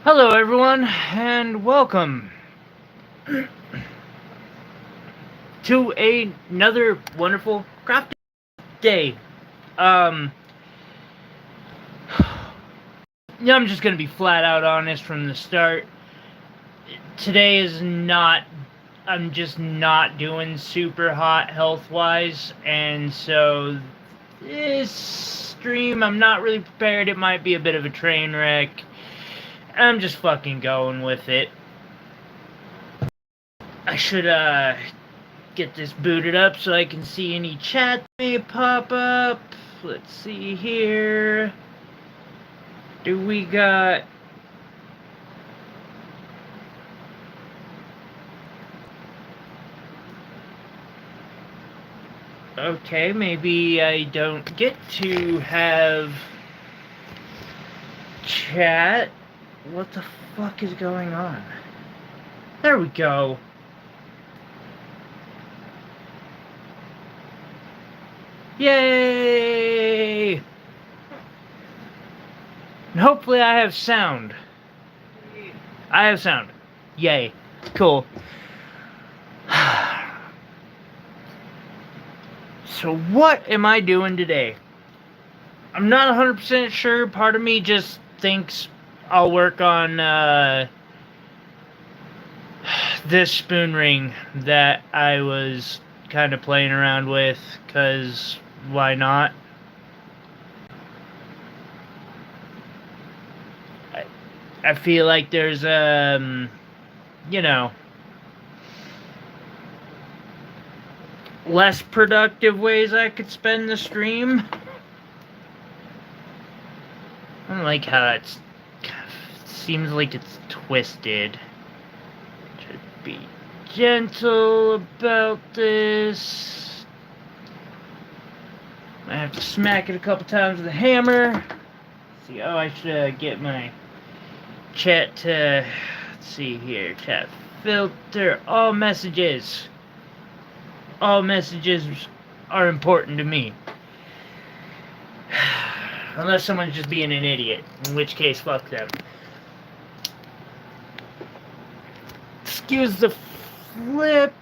Hello, everyone, and welcome to another wonderful crafting day. Um, yeah, I'm just gonna be flat out honest from the start. Today is not. I'm just not doing super hot health wise, and so this stream, I'm not really prepared. It might be a bit of a train wreck. I'm just fucking going with it. I should get this booted up so I can see any chat may pop up. Let's see here. Do we got... Okay, maybe I don't get to have chat. What the fuck is going on? There we go. Yay! And hopefully I have sound. I have sound. Yay. Cool. So what am I doing today? I'm not 100% sure. Part of me just thinks I'll work on this spoon ring that I was kind of playing around with, because why not? I feel like there's you know, less productive ways I could spend the stream. I don't like how it seems like it's twisted. Should be gentle about this. I have to smack it a couple times with a hammer. See, oh, I should get my chat to, let's see here, chat filter, all messages. All messages are important to me. Unless someone's just being an idiot, in which case, fuck them. Excuse the flip.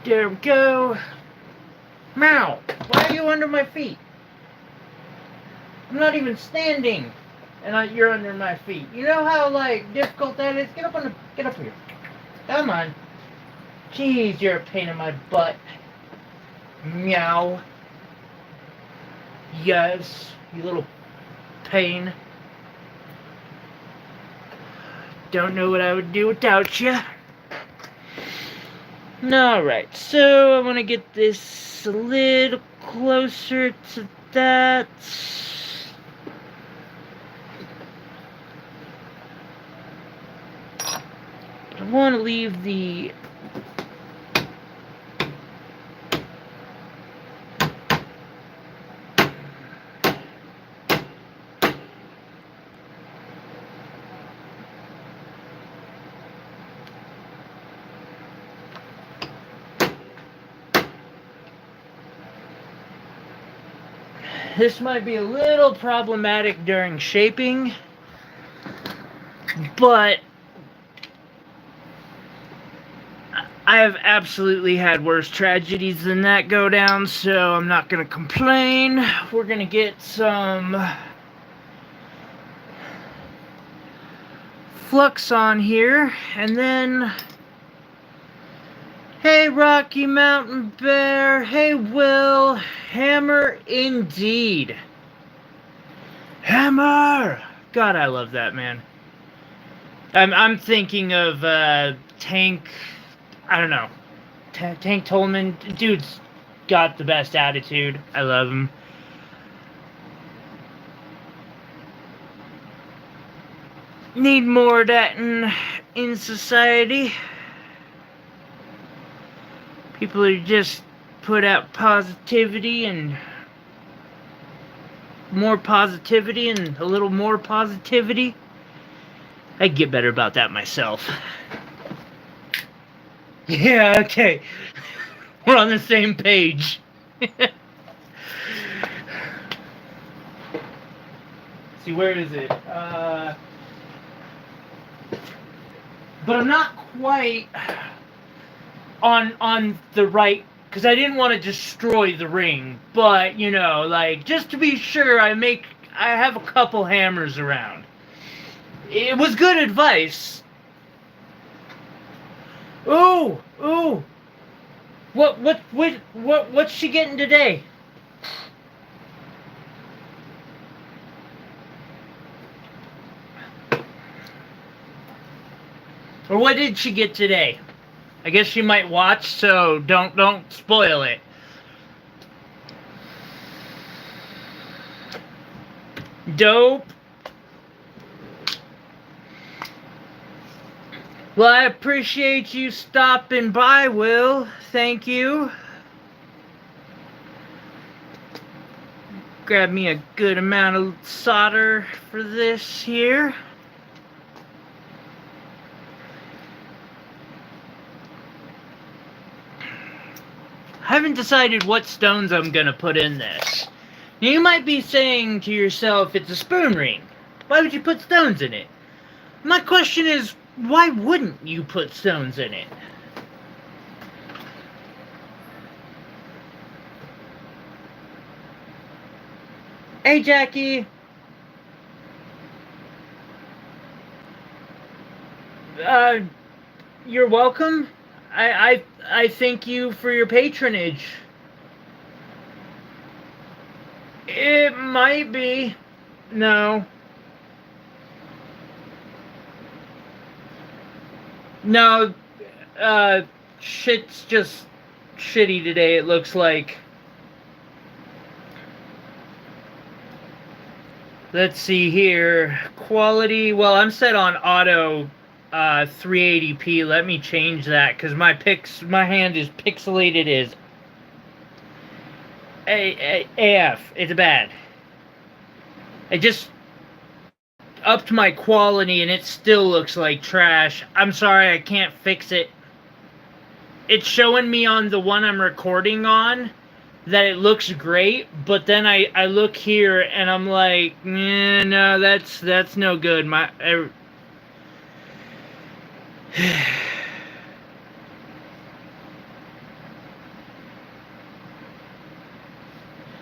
There we go. Meow! Why are you under my feet? I'm not even standing, and you're under my feet. You know how difficult that is? Get up here. Come on. Jeez, you're a pain in my butt. Meow. Yes, you little pain. Don't know what I would do without you. Alright, so I want to get this a little closer to that. I want to leave the this might be a little problematic during shaping, but I have absolutely had worse tragedies than that go down, so I'm not going to complain. We're going to get some flux on here, and then... Hey, Rocky Mountain Bear. Hey, Will. Hammer indeed. Hammer! God, I love that, man. I'm thinking of Tank... I don't know. Tank Tolman. Dude's got the best attitude. I love him. Need more of that in society. People who just put out positivity and more positivity and a little more positivity. I'd get better about that myself. Yeah, okay. We're on the same page. see, where is it? But I'm not quite on the right, because I didn't want to destroy the ring. But, you know, like, just to be sure, I have a couple hammers around. It was good advice. Ooh, ooh. What's she getting today? Or what did she get today? I guess she might watch, so don't spoil it. Dope. Well, I appreciate you stopping by, Will. Thank you. Grab me a good amount of solder for this here. I haven't decided what stones I'm gonna put in this. Now, you might be saying to yourself, it's a spoon ring. Why would you put stones in it? My question is, why wouldn't you put stones in it? Hey, Jackie. You're welcome. I thank you for your patronage. It might be. No. No, shit's just shitty today, it looks like. Let's see here. Quality, well, I'm set on auto 380p. Let me change that, because my hand is pixelated as AF. It's bad. I just upped my quality and it still looks like trash. I'm sorry, I can't fix it. It's showing me on the one I'm recording on that it looks great, but then I look here and I'm like, no, that's no good.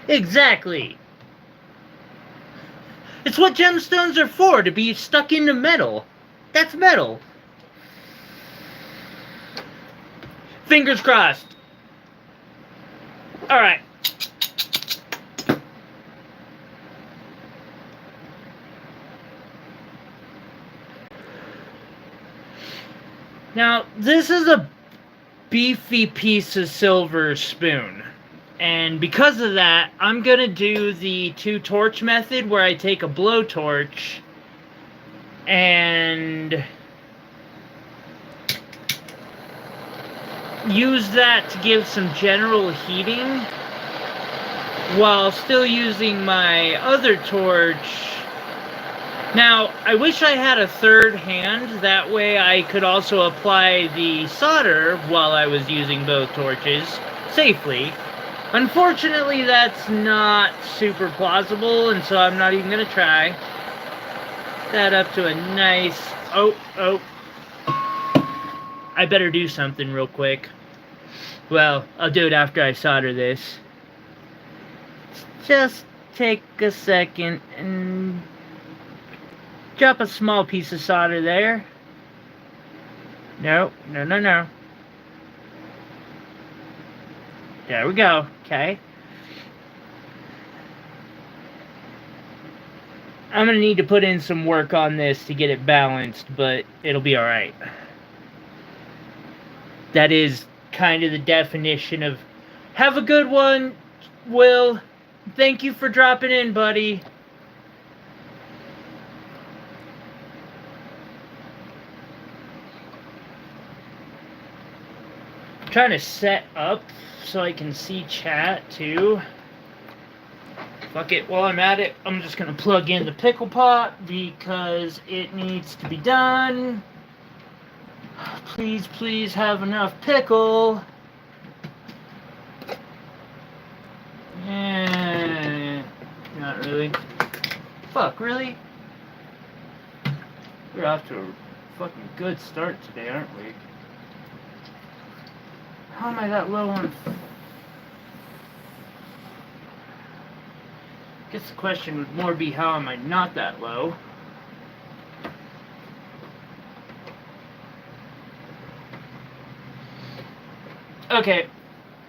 Exactly. It's what gemstones are for, to be stuck into metal. That's metal. Fingers crossed. Alright. Now, this is a beefy piece of silver spoon. And because of that, I'm going to do the 2-torch method where I take a blowtorch and use that to give some general heating while still using my other torch. Now, I wish I had a third hand, that way I could also apply the solder while I was using both torches safely. Unfortunately, that's not super plausible, and so I'm not even going to try. That up to a nice... Oh. I better do something real quick. Well, I'll do it after I solder this. Just take a second and drop a small piece of solder there. No. There we go. Okay. I'm going to need to put in some work on this to get it balanced, but it'll be alright. That is kind of the definition of... Have a good one, Will. Thank you for dropping in, buddy. I'm trying to set up so I can see chat too. Fuck it, while I'm at it, I'm just gonna plug in the pickle pot because it needs to be done. Please have enough pickle. Not really. Fuck, really? We're off to a fucking good start today, aren't we? How am I that low on... Guess the question would more be, how am I not that low? Okay,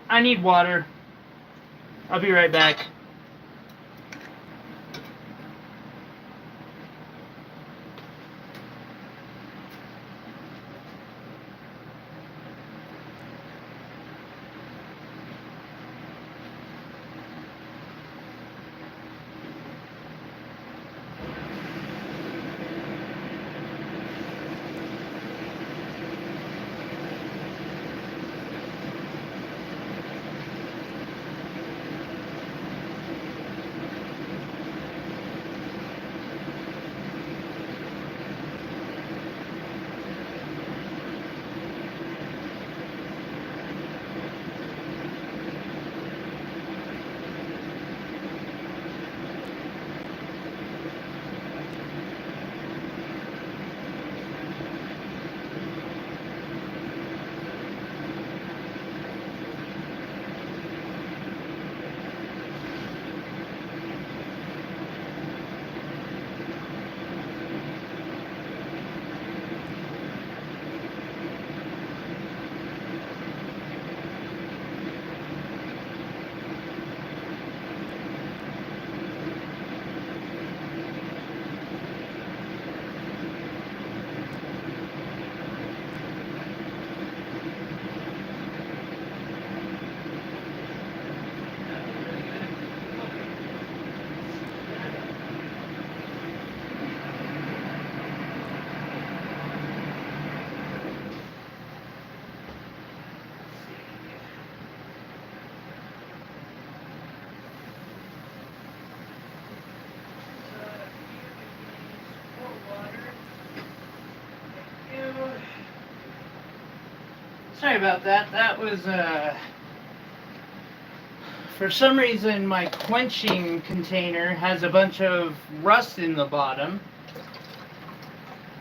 I need water. I'll be right back. Sorry about that. That was, for some reason my quenching container has a bunch of rust in the bottom.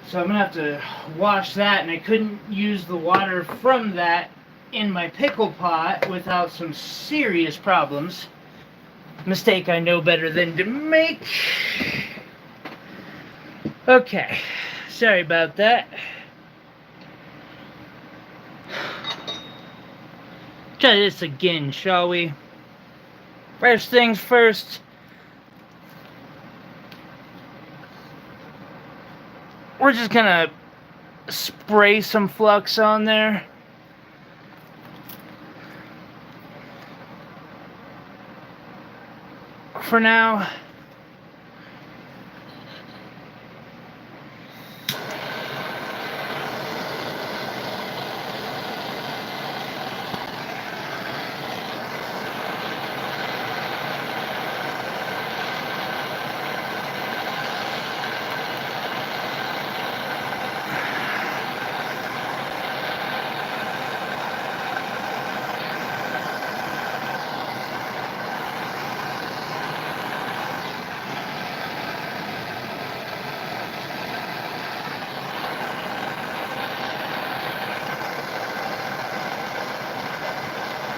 So I'm gonna have to wash that, and I couldn't use the water from that in my pickle pot without some serious problems. Mistake I know better than to make. Okay, sorry about that. Try this again, shall we? First things first. We're just gonna spray some flux on there. For now.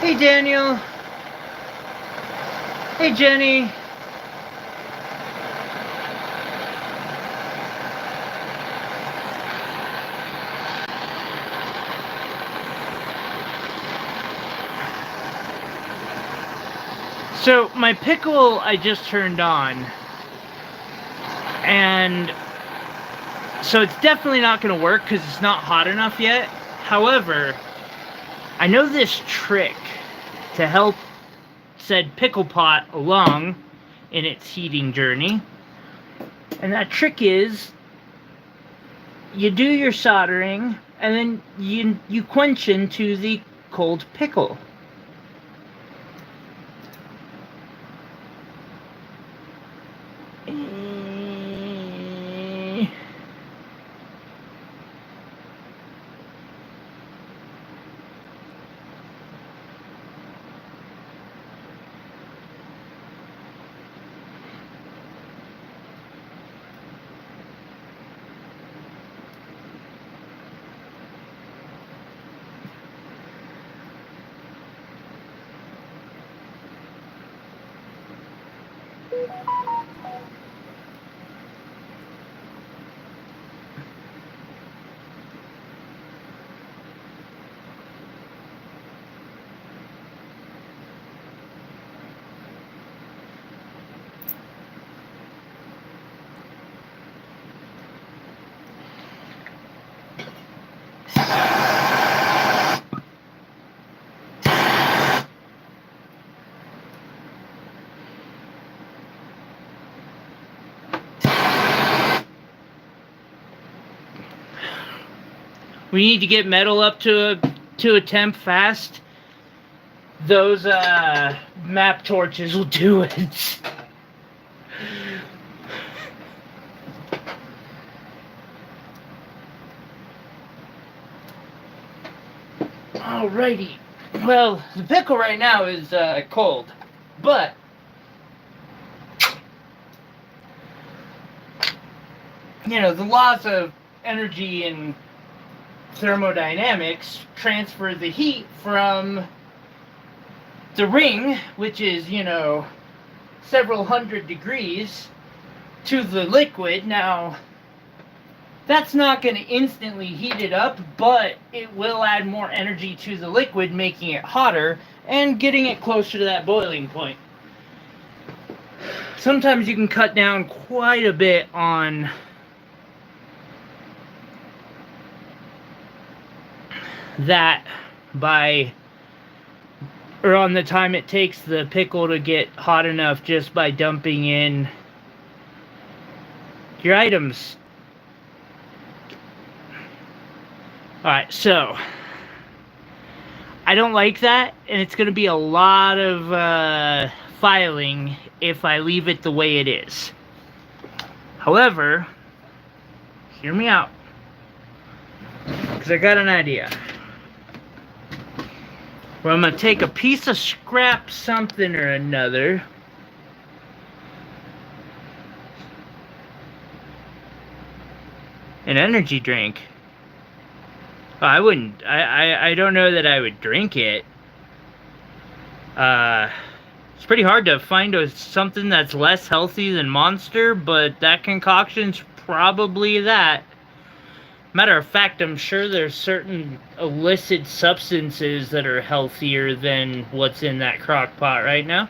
Hey Daniel. Hey Jenny. So my pickle I just turned on, and so it's definitely not going to work because it's not hot enough yet. However, I know this trick to help said pickle pot along in its heating journey. And that trick is you do your soldering and then you quench into the cold pickle. We need to get metal up to a temp fast. Those map torches will do it. Alrighty. Well, the pickle right now is cold, but you know, the laws of energy and thermodynamics transfer the heat from the ring, which is, you know, several hundred degrees, to the liquid. Now, that's not going to instantly heat it up, but it will add more energy to the liquid, making it hotter and getting it closer to that boiling point. Sometimes you can cut down quite a bit on that on the time it takes the pickle to get hot enough just by dumping in your items. Alright, so I don't like that, and it's going to be a lot of filing if I leave it the way it is. However, hear me out, because I got an idea. Where I'm going to take a piece of scrap something or another, an energy drink. I wouldn't. I don't know that I would drink it. It's pretty hard to find something that's less healthy than Monster, but that concoction's probably that. Matter of fact, I'm sure there's certain illicit substances that are healthier than what's in that crock pot right now.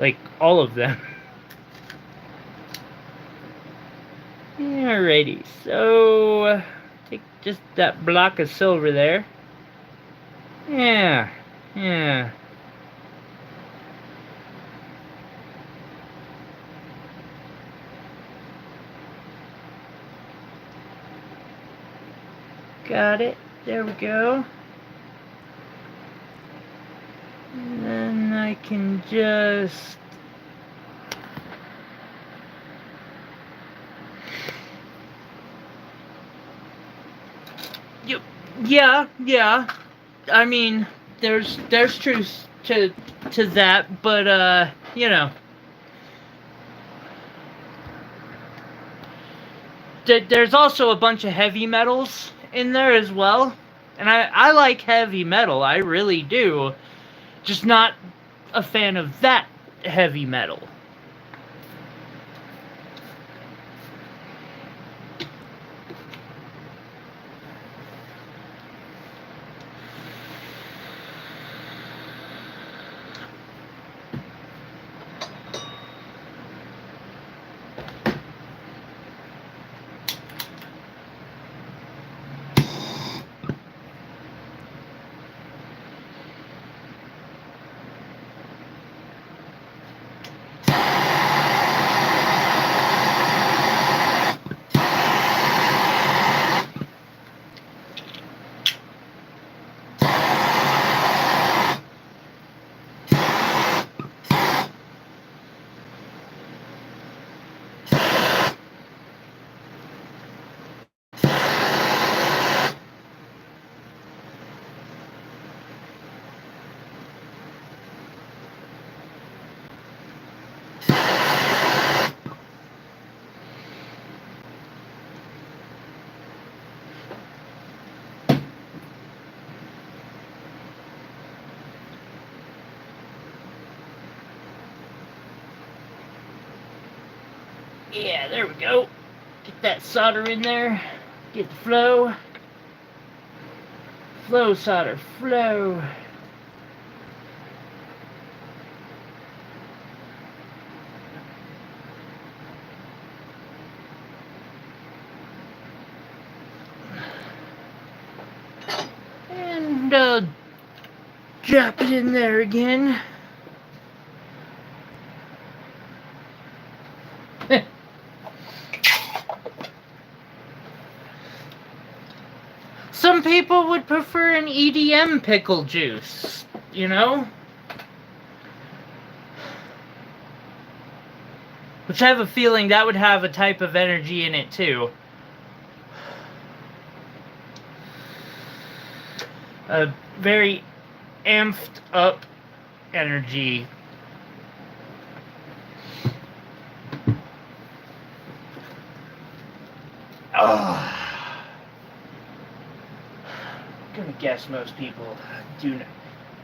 Like, all of them. Alrighty, so take just that block of silver there. Yeah. Got it. There we go. And then I can just... Yeah. I mean, there's truth to that, but you know, there's also a bunch of heavy metals in there as well, and I like heavy metal, I really do, just not a fan of that heavy metal. Yeah, there we go. Get that solder in there. Get the flow. Flow, solder, flow. And drop it in there again. Some people would prefer an EDM pickle juice, you know? Which I have a feeling that would have a type of energy in it too. A very amped up energy. Oh. I'm gonna guess most people do not.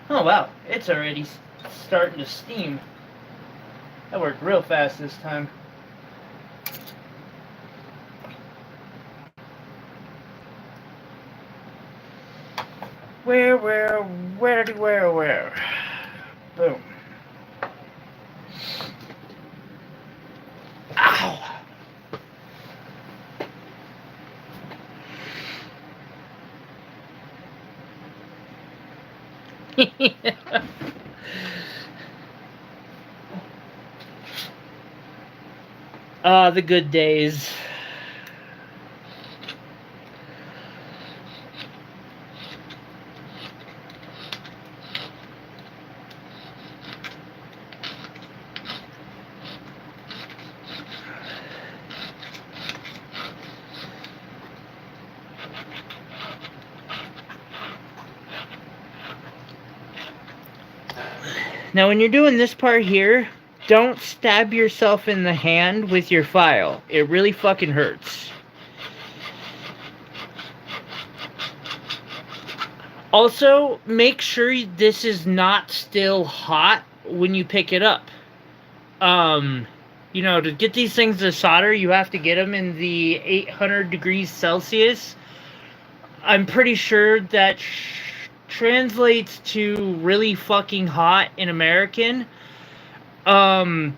Oh wow, it's already starting to steam. That worked real fast this time. Where? Boom. Ow! Ah, the good days. Now when you're doing this part here, don't stab yourself in the hand with your file. It really fucking hurts. Also, make sure this is not still hot when you pick it up. You know, to get these things to solder, you have to get them in the 800 degrees Celsius. I'm pretty sure that translates to really fucking hot in American. And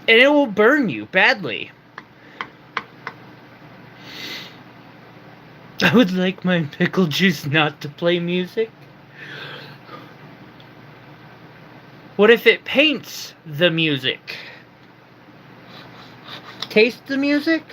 it will burn you badly. I would like my pickle juice not to play music. What if it paints the music? Taste the music?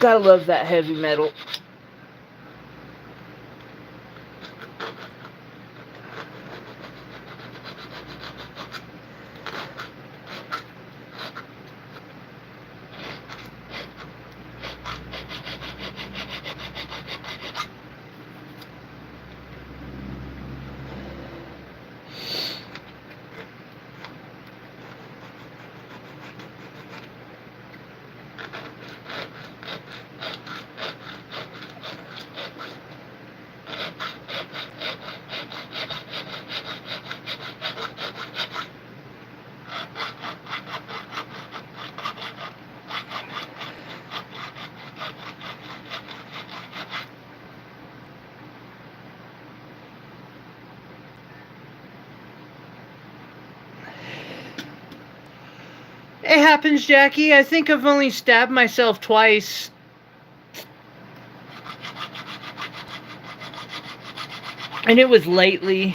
Gotta love that heavy metal. It happens, Jackie. I think I've only stabbed myself twice. And it was lately.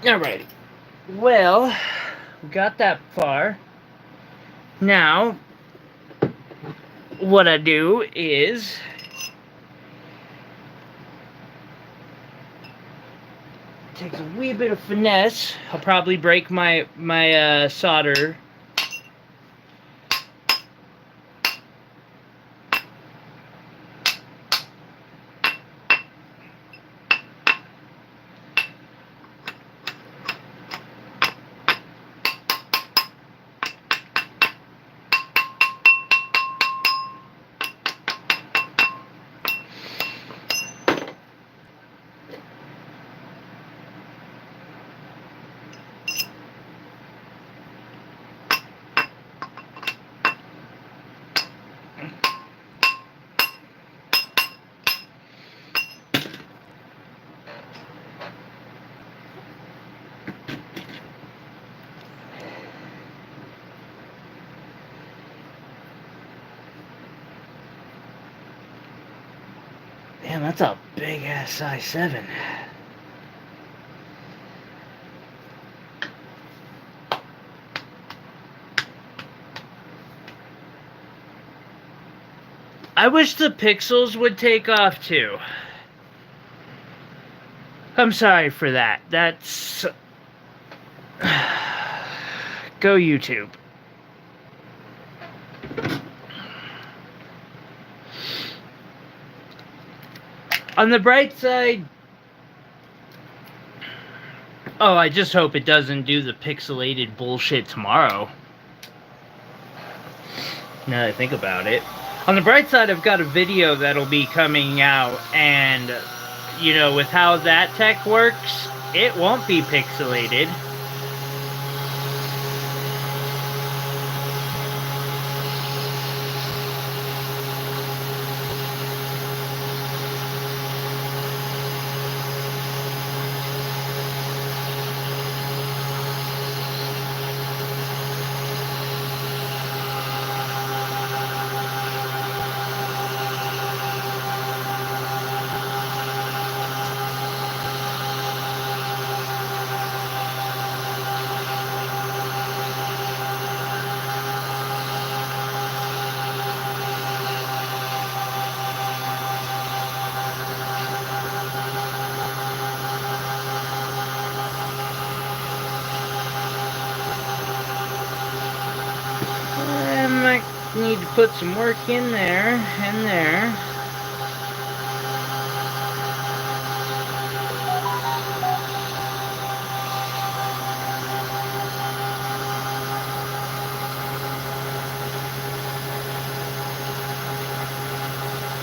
Alrighty. Well, we got that far. Now, what I do is takes a wee bit of finesse. I'll probably break my solder. Damn, that's a big ass size 7. I wish the pixels would take off too. I'm sorry for that. That's... Go YouTube. On the bright side... Oh, I just hope it doesn't do the pixelated bullshit tomorrow. Now that I think about it. On the bright side, I've got a video that'll be coming out, and, you know, with how that tech works, it won't be pixelated. Need to put some work in there and there.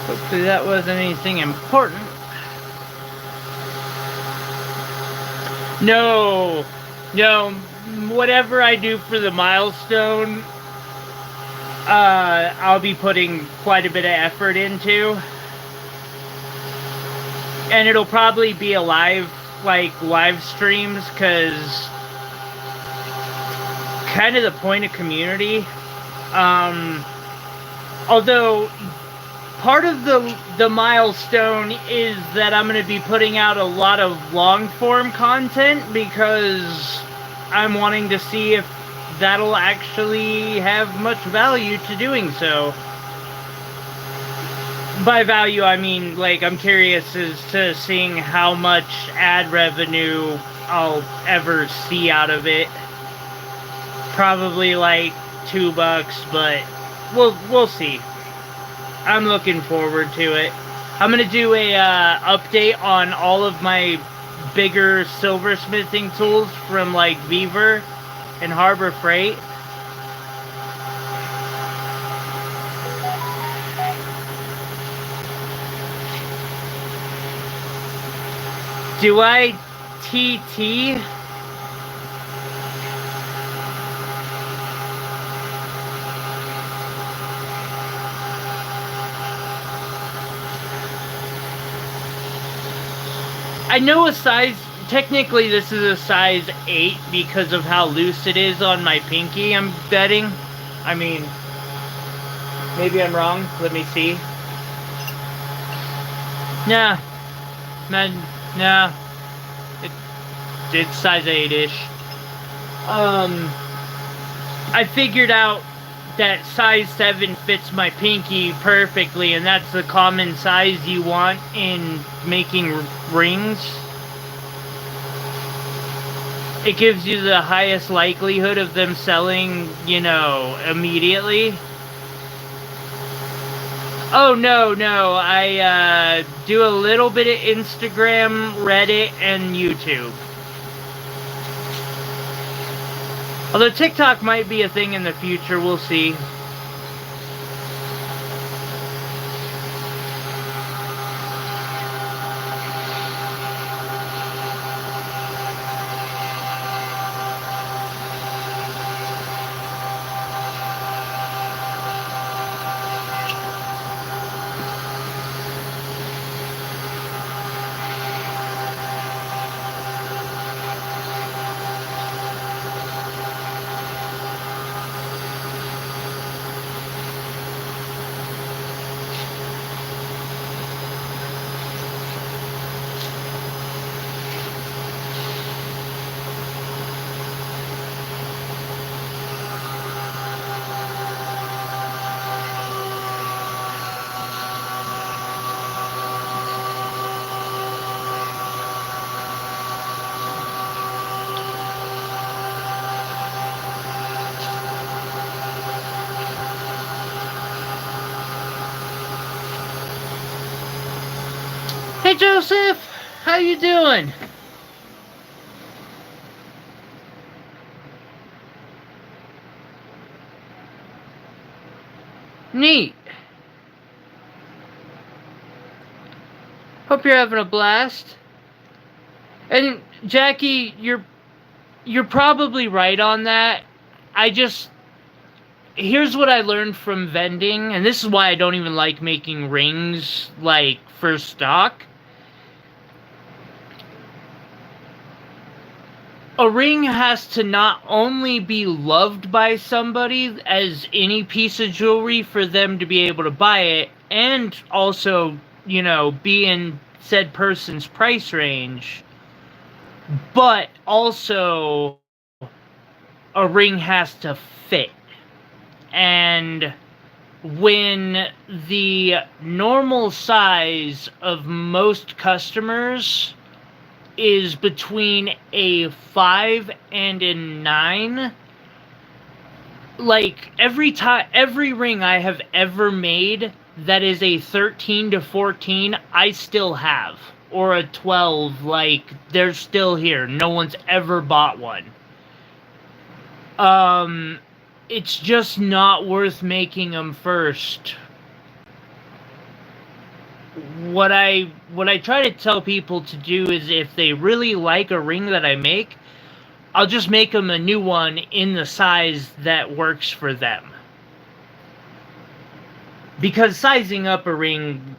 Hopefully that wasn't anything important. No, whatever I do for the milestone, I'll be putting quite a bit of effort into. And it'll probably be a live streams, because kind of the point of community. Although part of the milestone is that I'm going to be putting out a lot of long form content, because I'm wanting to see if that'll actually have much value to doing so. By value, I mean, like, I'm curious as to seeing how much ad revenue I'll ever see out of it. Probably like $2, but we'll see. I'm looking forward to it. I'm gonna do a update on all of my bigger silversmithing tools from like Beaver and Harbor Freight. Do I TT? I know a size, technically this is a size 8 because of how loose it is on my pinky, I'm betting. I mean, maybe I'm wrong, let me see. Nah, man, nah, it's size 8-ish. I figured out that size 7 fits my pinky perfectly, and that's the common size you want in making rings. It gives you the highest likelihood of them selling, you know, immediately. Oh, no, I do a little bit of Instagram, Reddit, and YouTube. Although TikTok might be a thing in the future, we'll see. Hey Joseph, how you doing? Neat. Hope you're having a blast. And Jackie, you're probably right on that. Here's what I learned from vending, and this is why I don't even like making rings like for stock. A ring has to not only be loved by somebody as any piece of jewelry for them to be able to buy it, and also, you know, be in said person's price range, but also a ring has to fit. And when the normal size of most customers is between a 5 and a 9, like every ring I have ever made that is a 13 to 14 I still have, or a 12, like they're still here, no one's ever bought one. It's just not worth making them first. What I try to tell people to do is, if they really like a ring that I make, I'll just make them a new one in the size that works for them. Because sizing up a ring,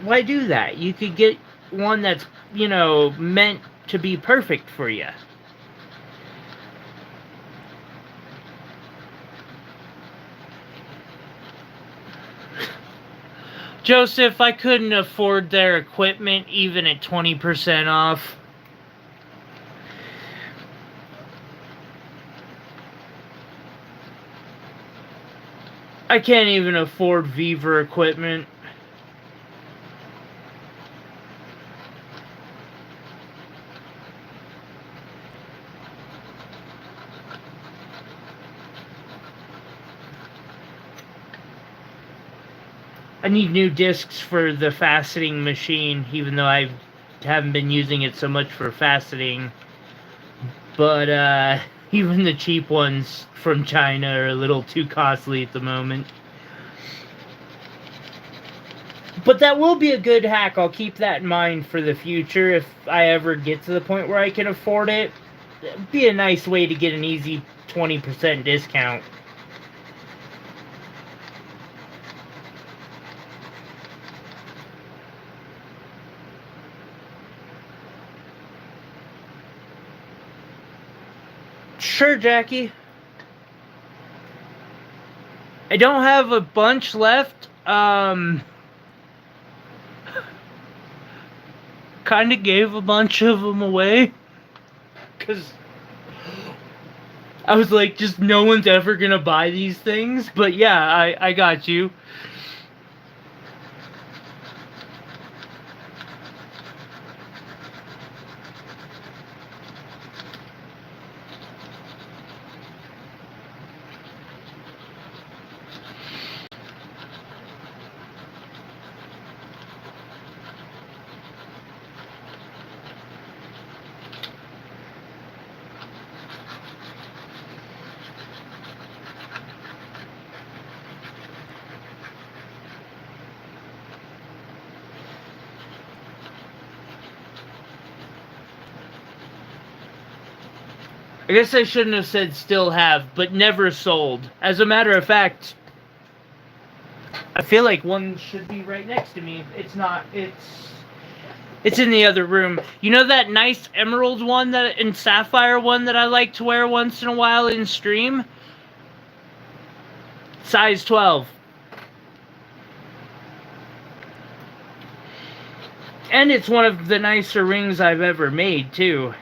why do that? You could get one that's, you know, meant to be perfect for you. Joseph, I couldn't afford their equipment even at 20% off. I can't even afford Viva equipment. I need new discs for the faceting machine, even though I haven't been using it so much for faceting. But even the cheap ones from China are a little too costly at the moment. But that will be a good hack. I'll keep that in mind for the future if I ever get to the point where I can afford it. It'd be a nice way to get an easy 20% discount. Sure, Jackie. I don't have a bunch left. Kind of gave a bunch of them away. Because I was like, just no one's ever gonna buy these things. But yeah, I got you. I guess I shouldn't have said still have, but never sold. As a matter of fact, I feel like one should be right next to me. It's not. It's in the other room. You know that nice emerald one and sapphire one that I like to wear once in a while in stream? Size 12. And it's one of the nicer rings I've ever made, too.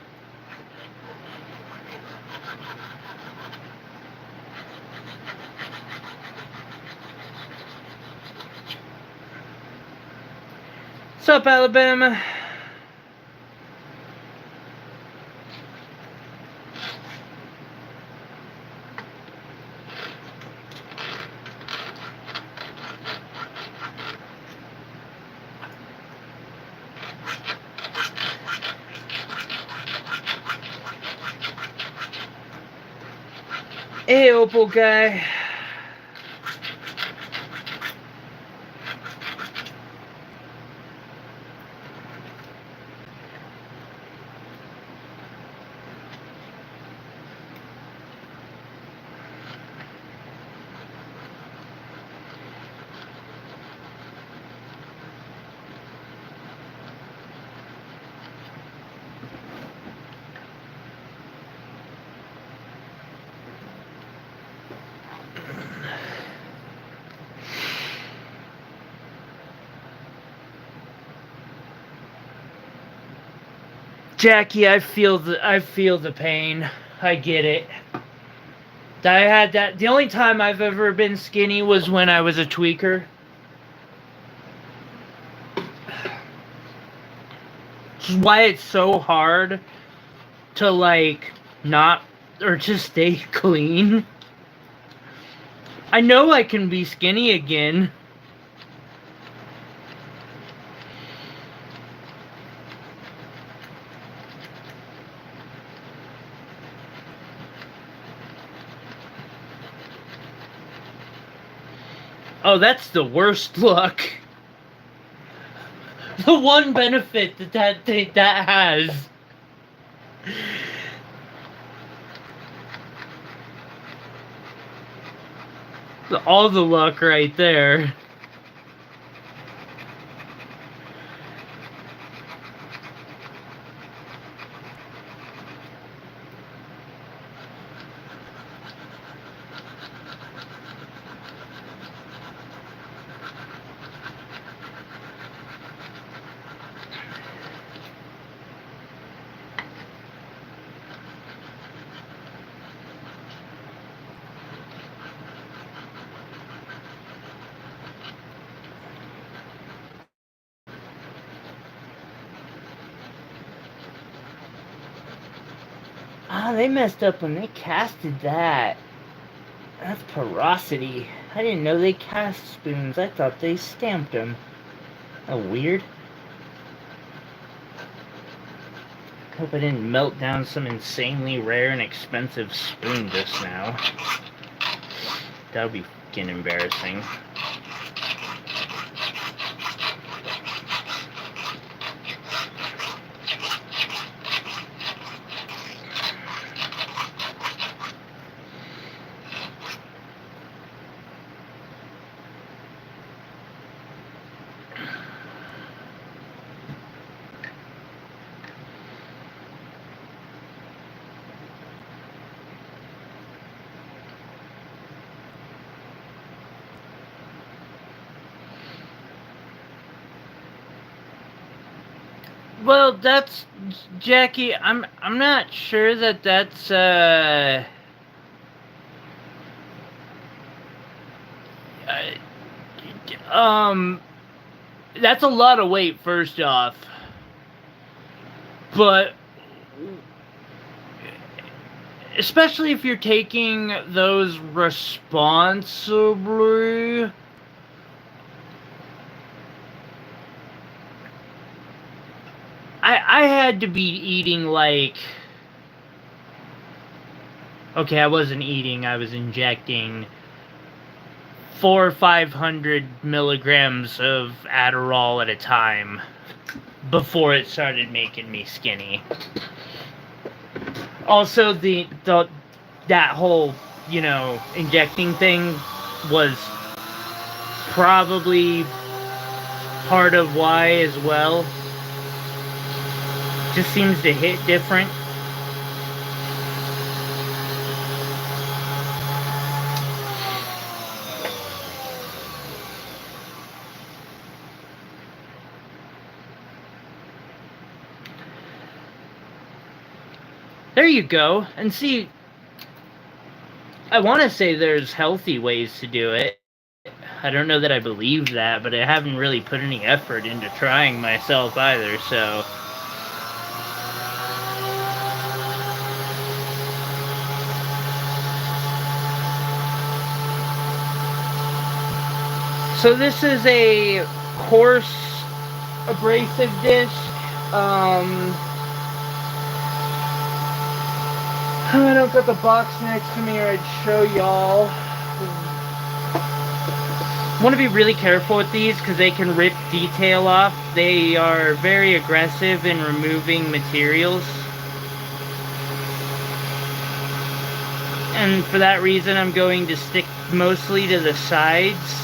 What's up, Alabama? Hey, Opal guy. Jackie, I feel the pain. I get it. I had that. The only time I've ever been skinny was when I was a tweaker. Which is why it's so hard to like not or to stay clean. I know I can be skinny again. Oh, that's the worst look. The one benefit that has. All the luck right there. Ah, they messed up when they casted that. That's porosity. I didn't know they cast spoons. I thought they stamped them. Oh, weird. Hope I didn't melt down some insanely rare and expensive spoon just now. That would be fucking embarrassing. Well, that's Jackie. I'm not sure that that's um that's a lot of weight first off. But especially if you're taking those responsibly, I had to be eating like, okay, I wasn't eating, I was injecting 400 or 500 milligrams of Adderall at a time before it started making me skinny. Also, that whole, injecting thing was probably part of why as well. Just seems to hit different. There you go. And see, I want to say there's healthy ways to do it. I don't know that I believe that, but I haven't really put any effort into trying myself either, so. So this is a coarse abrasive disc. I don't got the box next to me, or I'd show y'all. I want to be really careful with these because they can rip detail off. They are very aggressive in removing materials. And for that reason, I'm going to stick mostly to the sides.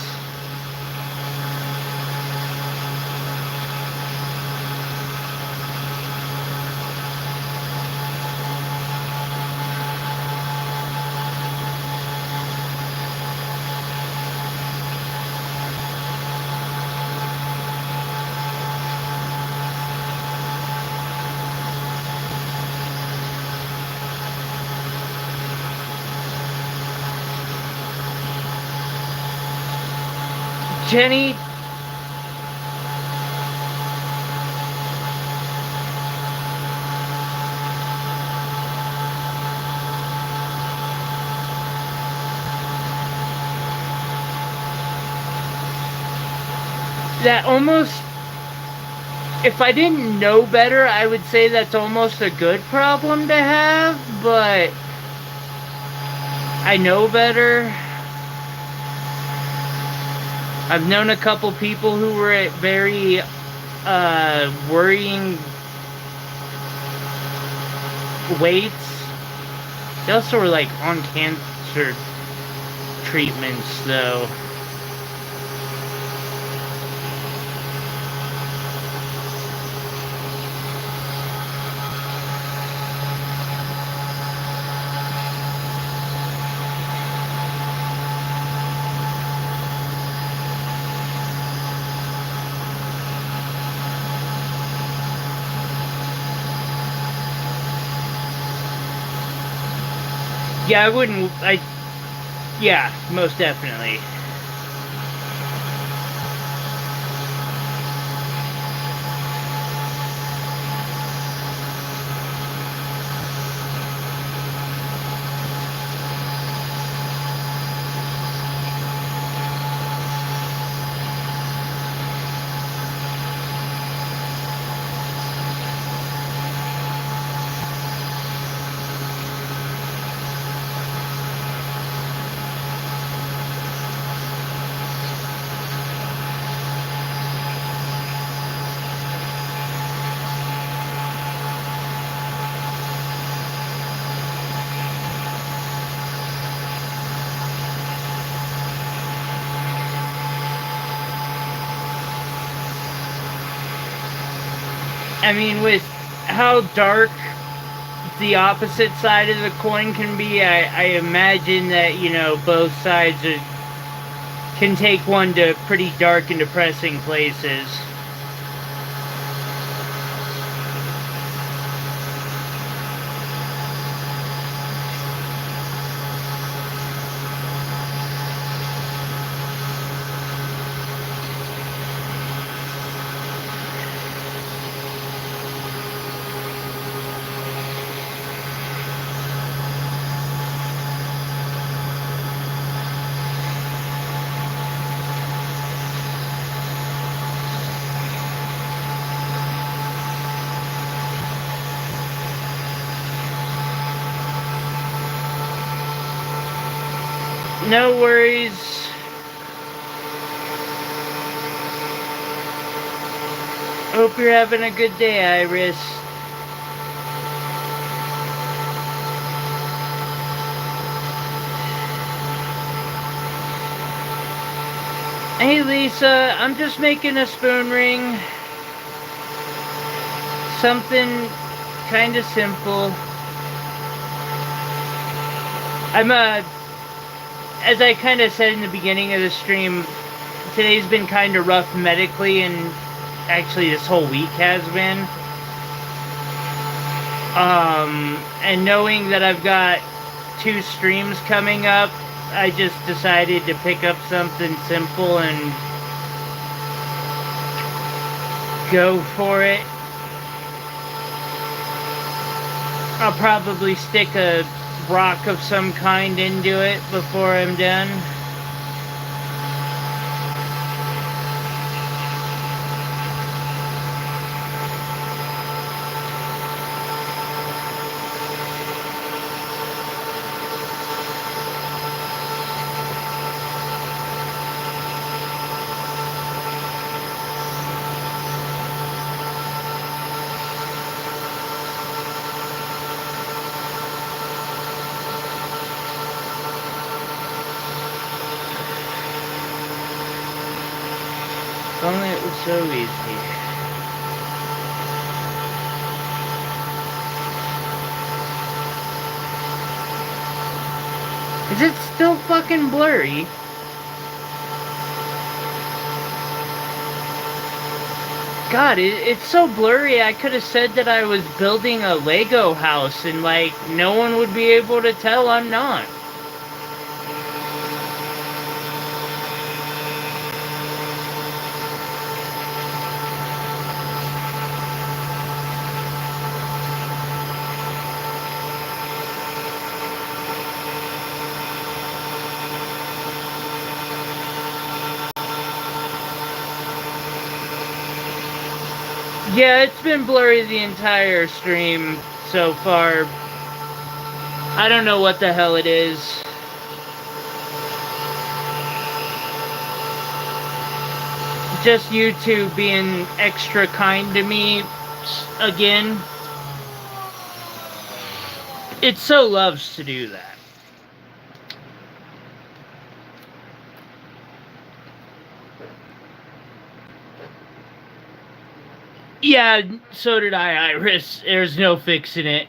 Jenny, that almost, if I didn't know better, I would say that's almost a good problem to have, but I know better. I've known a couple people who were at very worrying weights. They also were like on cancer treatments though. Yeah, I wouldn't. Yeah, most definitely. I mean, with how dark the opposite side of the coin can be, I imagine that, both sides can take one to pretty dark and depressing places. No worries. Hope you're having a good day, Iris. Hey Lisa, I'm just making a spoon ring. Something kind of simple. As I kind of said in the beginning of the stream, today's been kind of rough medically, and actually this whole week has been. And knowing that I've got 2 streams coming up, I just decided to pick up something simple and go for it. I'll probably stick a rock of some kind into it before I'm done. If only it was so easy. Is it still fucking blurry? God, it's so blurry. I could have said that I was building a Lego house and, like, no one would be able to tell I'm not. Yeah, it's been blurry the entire stream so far. I don't know what the hell it is. Just YouTube being extra kind to me again. It so loves to do that. Yeah, so did I, Iris. There's no fixing it.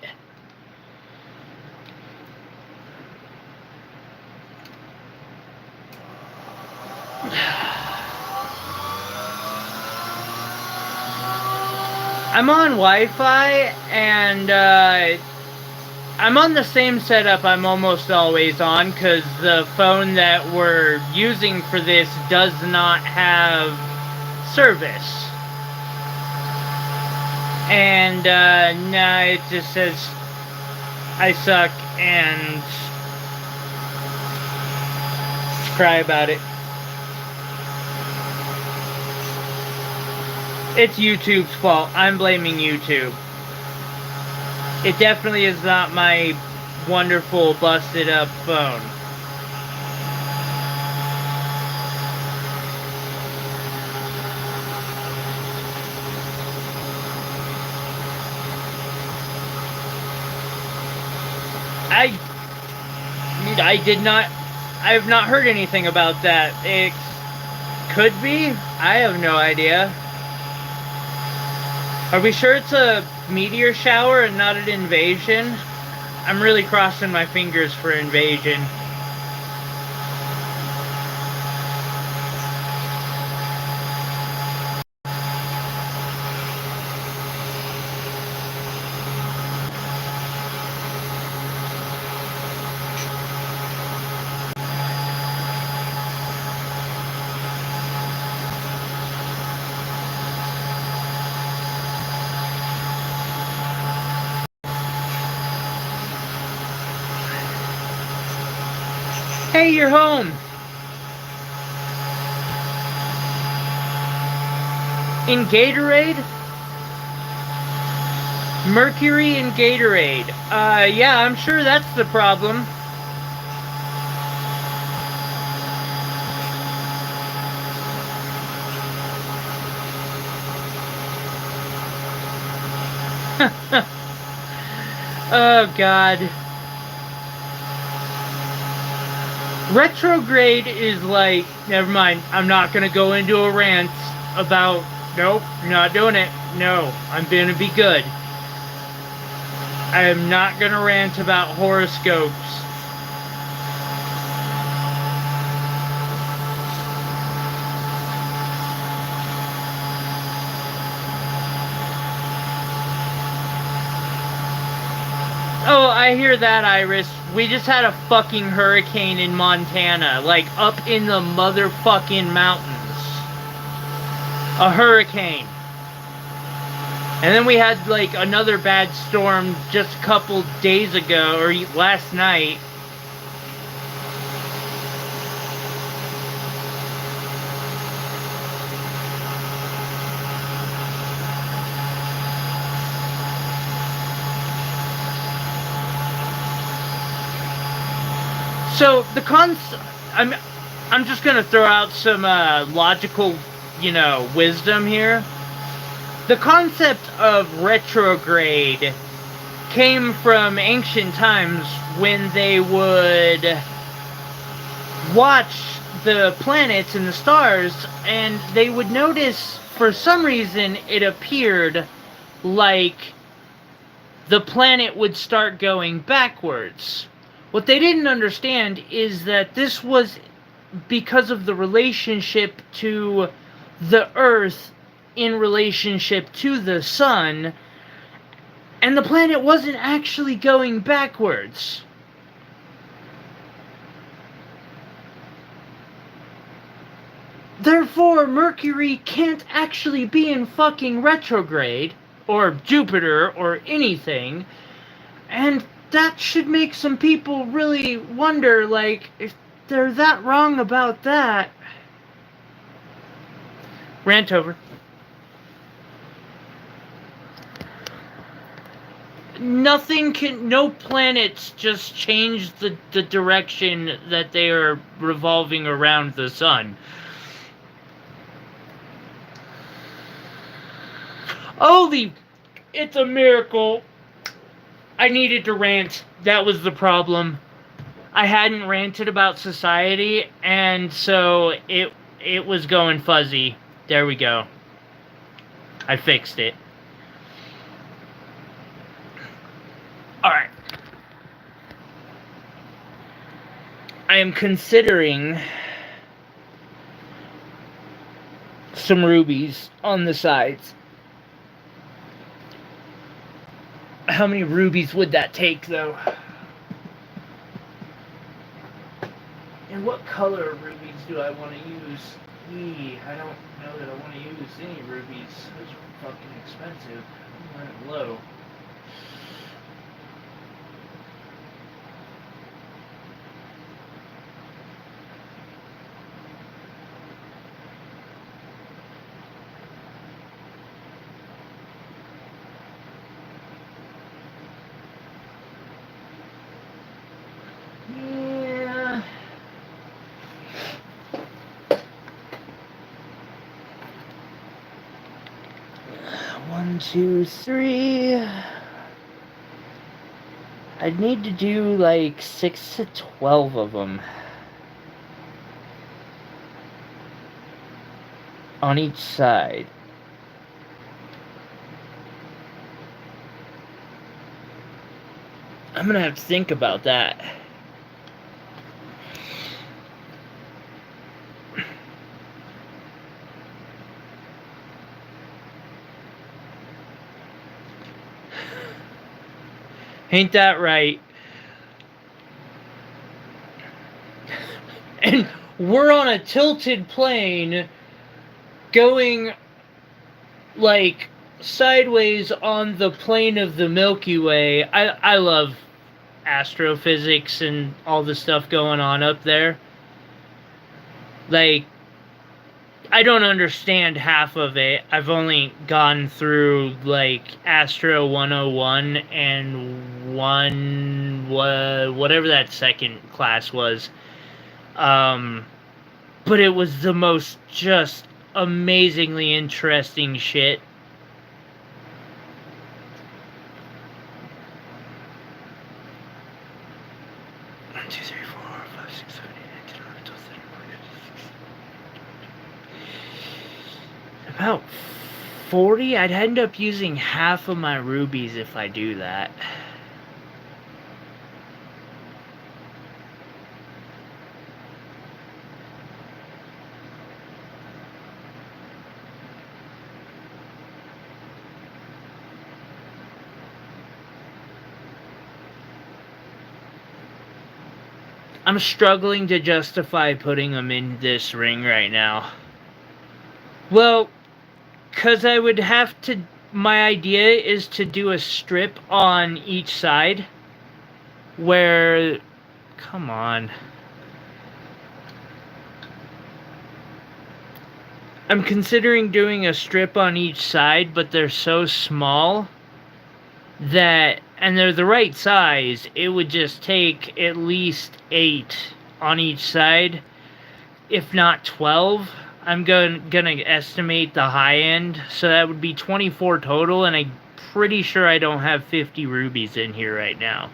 I'm on Wi-Fi, and I'm on the same setup I'm almost always on, because the phone that we're using for this does not have service. And, nah, it just says I suck and cry about it. It's YouTube's fault. I'm blaming YouTube. It definitely is not my wonderful, busted up phone. I have not heard anything about that. It could be? I have no idea. Are we sure it's a meteor shower and not an invasion? I'm really crossing my fingers for invasion. Hey, you're home! In Gatorade? Mercury in Gatorade. Yeah, I'm sure that's the problem. Oh, God. Retrograde is like, never mind, I'm not gonna go into a rant about, nope, not doing it. No, I'm gonna be good. I am not gonna rant about horoscopes. Oh, I hear that, Iris. We just had a fucking hurricane in Montana, like up in the motherfucking mountains. A hurricane. And then we had like another bad storm just a couple days ago, or last night. So the I'm just gonna throw out some logical, wisdom here. The concept of retrograde came from ancient times when they would watch the planets and the stars, and they would notice for some reason it appeared like the planet would start going backwards. What they didn't understand is that this was because of the relationship to the Earth in relationship to the Sun, and the planet wasn't actually going backwards. Therefore, Mercury can't actually be in fucking retrograde, or Jupiter, or anything, and that should make some people really wonder, like, if they're that wrong about that. Rant over. No planets just change the direction that they are revolving around the sun. It's a miracle. I needed to rant. That was the problem. I hadn't ranted about society, and so it was going fuzzy. There we go. I fixed it. Alright. I am considering some rubies on the sides. How many rubies would that take, though? And what color of rubies do I want to use? I don't know that I want to use any rubies. Those are fucking expensive. I'm running low. Yeah. 1, 2, 3. I'd need to do like 6 to 12 of them on each side. I'm gonna have to think about that. Ain't that right? And we're on a tilted plane going like sideways on the plane of the Milky Way. I love astrophysics and all the stuff going on up there. Like, I don't understand half of it. I've only gone through like Astro 101 and whatever that second class was. But it was the most just amazingly interesting shit. 40? I'd end up using half of my rubies if I do that. I'm struggling to justify putting them in this ring right now. Well, because I would have to... My idea is to do a strip on each side. Where... Come on. I'm considering doing a strip on each side, but they're so small that... And they're the right size. It would just take at least 8 on each side, if not 12. I'm gonna estimate the high end, so that would be 24 total, and I'm pretty sure I don't have 50 rubies in here right now.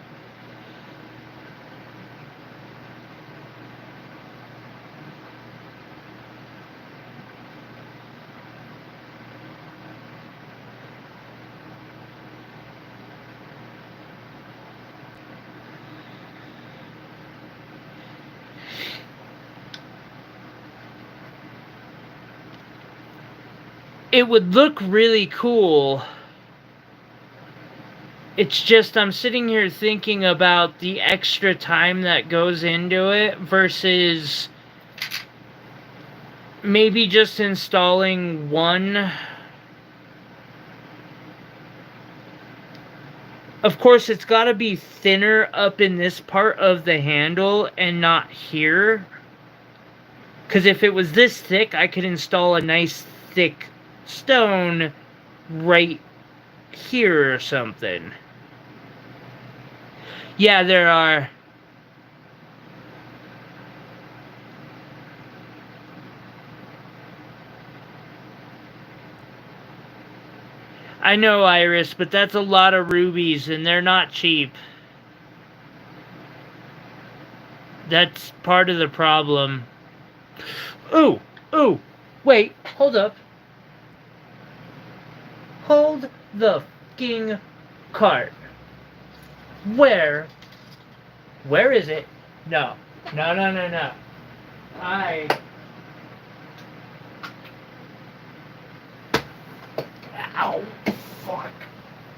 It would look really cool. It's just I'm sitting here thinking about the extra time that goes into it versus maybe just installing one. Of course, it's got to be thinner up in this part of the handle and not here. Because if it was this thick, I could install a nice thick stone right here or something. Yeah, there are. I know, Iris, but that's a lot of rubies, and they're not cheap. That's part of the problem. Ooh, ooh, wait, hold up. Hold the fucking cart. Where is it? No. No. Ow. Fuck.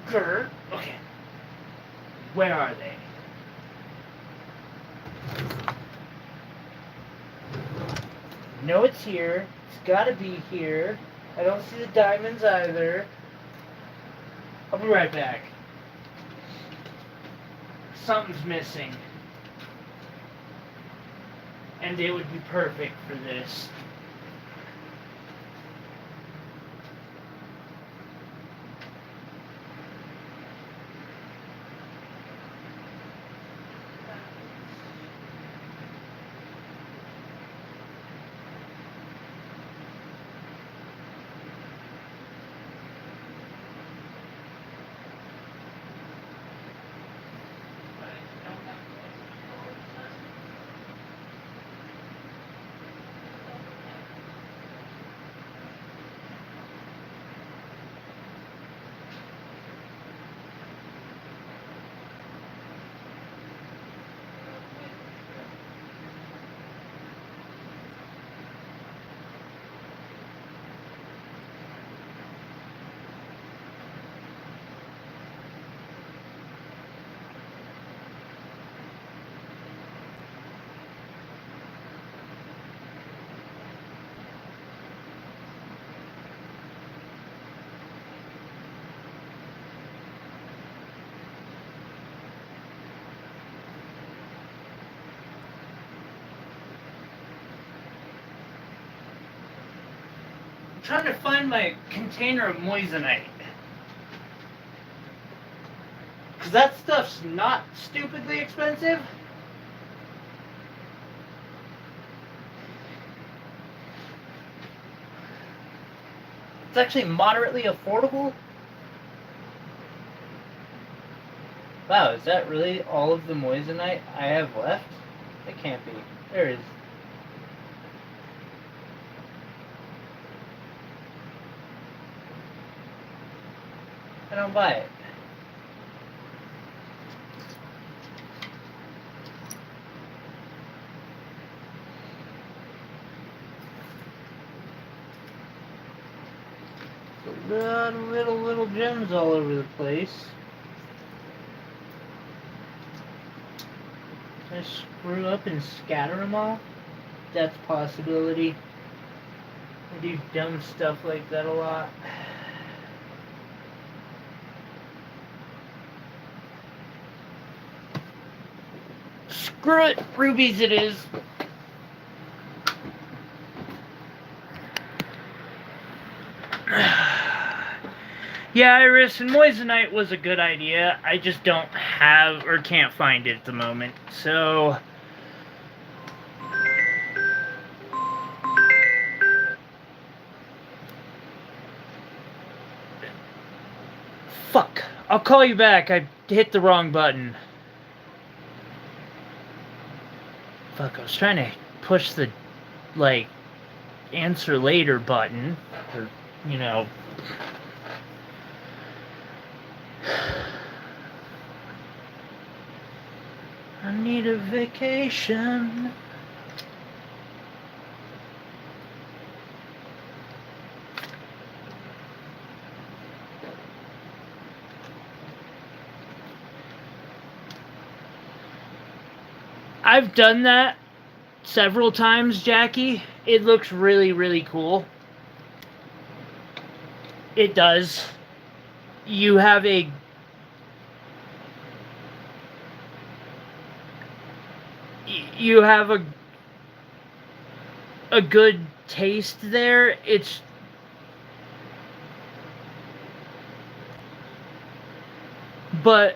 Grr. Okay. Where are they? No, it's here. It's gotta be here. I don't see the diamonds either. I'll be right back. Something's missing. And it would be perfect for this. I'm trying to find my container of moissanite. Because that stuff's not stupidly expensive. It's actually moderately affordable. Wow, is that really all of the moissanite I have left? It can't be. There it is. I don't buy it. A lot of little gems all over the place. Can I screw up and scatter them all? That's a possibility. I do dumb stuff like that a lot. Screw it, rubies it is. Yeah, Iris, and moissanite was a good idea. I just don't have or can't find it at the moment. So fuck. I'll call you back. I hit the wrong button. Fuck, I was trying to push the, like, answer later button. Or, you know. I need a vacation. I've done that several times, Jackie. It looks really, really cool. It does. You have a good taste there. But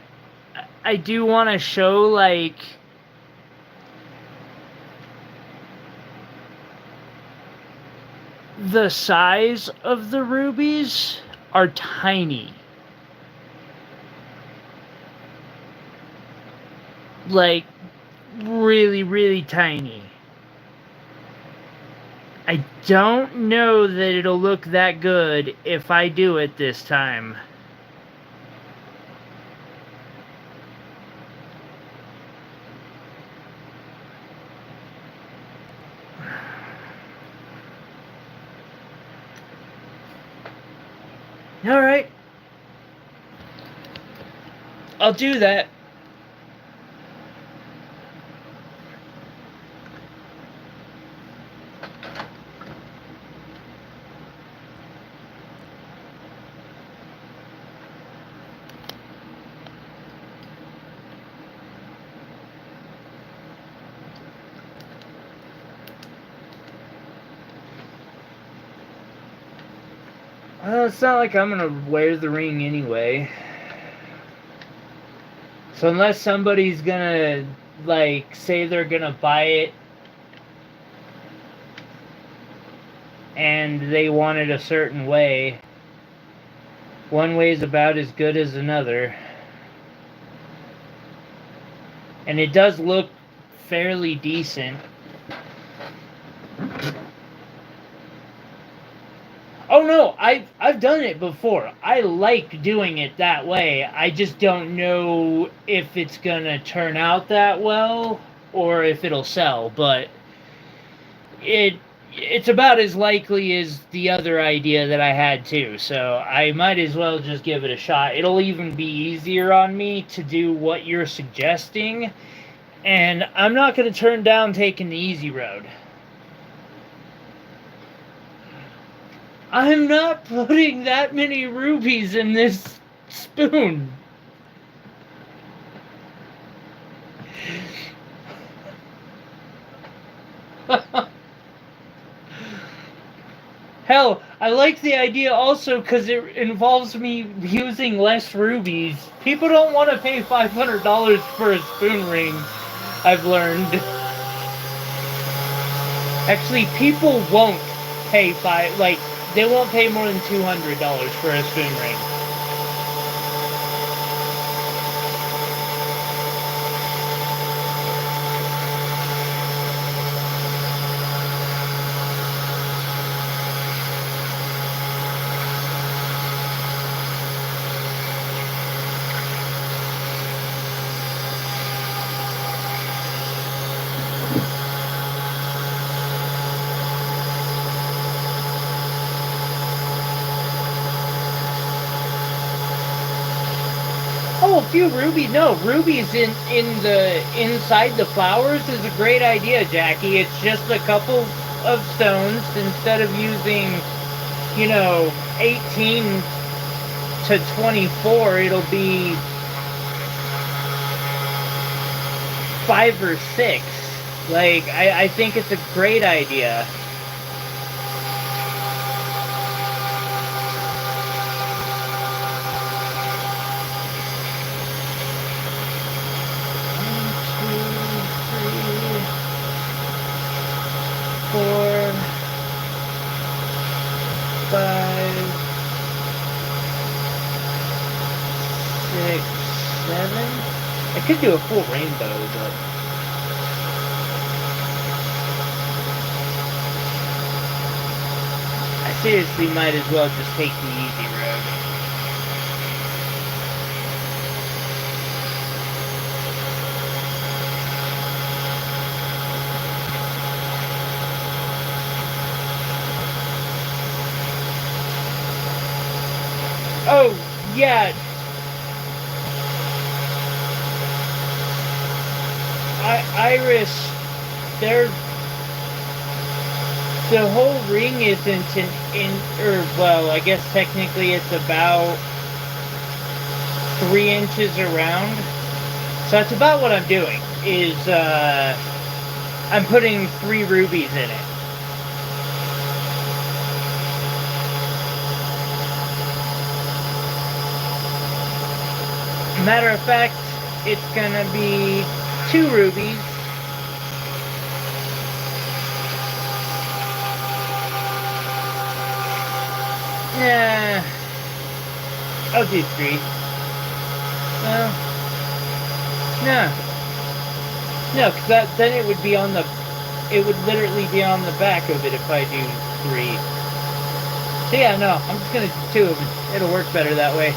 I do want to show, like, the size of the rubies are tiny. Like, really, really tiny. I don't know that it'll look that good if I do it this time. Alright. I'll do that. It's not like I'm gonna wear the ring anyway. So unless somebody's gonna, like, say they're gonna buy it and they want it a certain way, one way is about as good as another. And it does look fairly decent. Oh no, I've done it before. I like doing it that way. I just don't know if it's gonna turn out that well or if it'll sell, but it's about as likely as the other idea that I had too, so I might as well just give it a shot. It'll even be easier on me to do what you're suggesting, and I'm not gonna turn down taking the easy road. I'm not putting that many rubies in this spoon. Hell, I like the idea also because it involves me using less rubies. People don't want to pay $500 for a spoon ring, I've learned. Actually, people won't pay they won't pay more than $200 for a spoon ring. Oh, a few rubies. No, rubies in the inside the flowers is a great idea, Jackie. It's just a couple of stones instead of using, 18 to 24. It'll be 5 or 6. Like, I think it's a great idea. Four, 5, 6, 7. I could do a full rainbow, but I seriously might as well just take the easy road. Oh, yeah. Iris, they're the whole ring isn't well, I guess technically it's about 3 inches around. So that's about what I'm doing, is I'm putting 3 rubies in it. Matter of fact, it's gonna be 2 rubies. Nah, I'll do 3. Well, no, because then it would be on the, it would literally be on the back of it if I do 3. So yeah, no, I'm just gonna do 2 of it. It'll work better that way.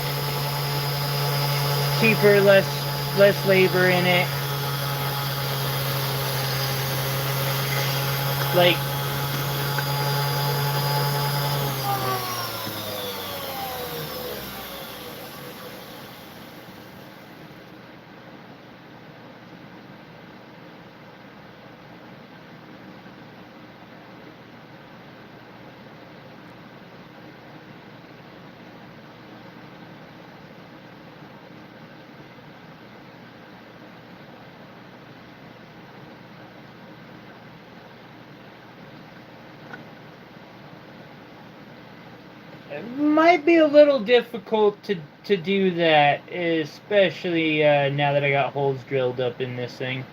Cheaper, less labor in it. Like, it might be a little difficult to do that, especially now that I got holes drilled up in this thing.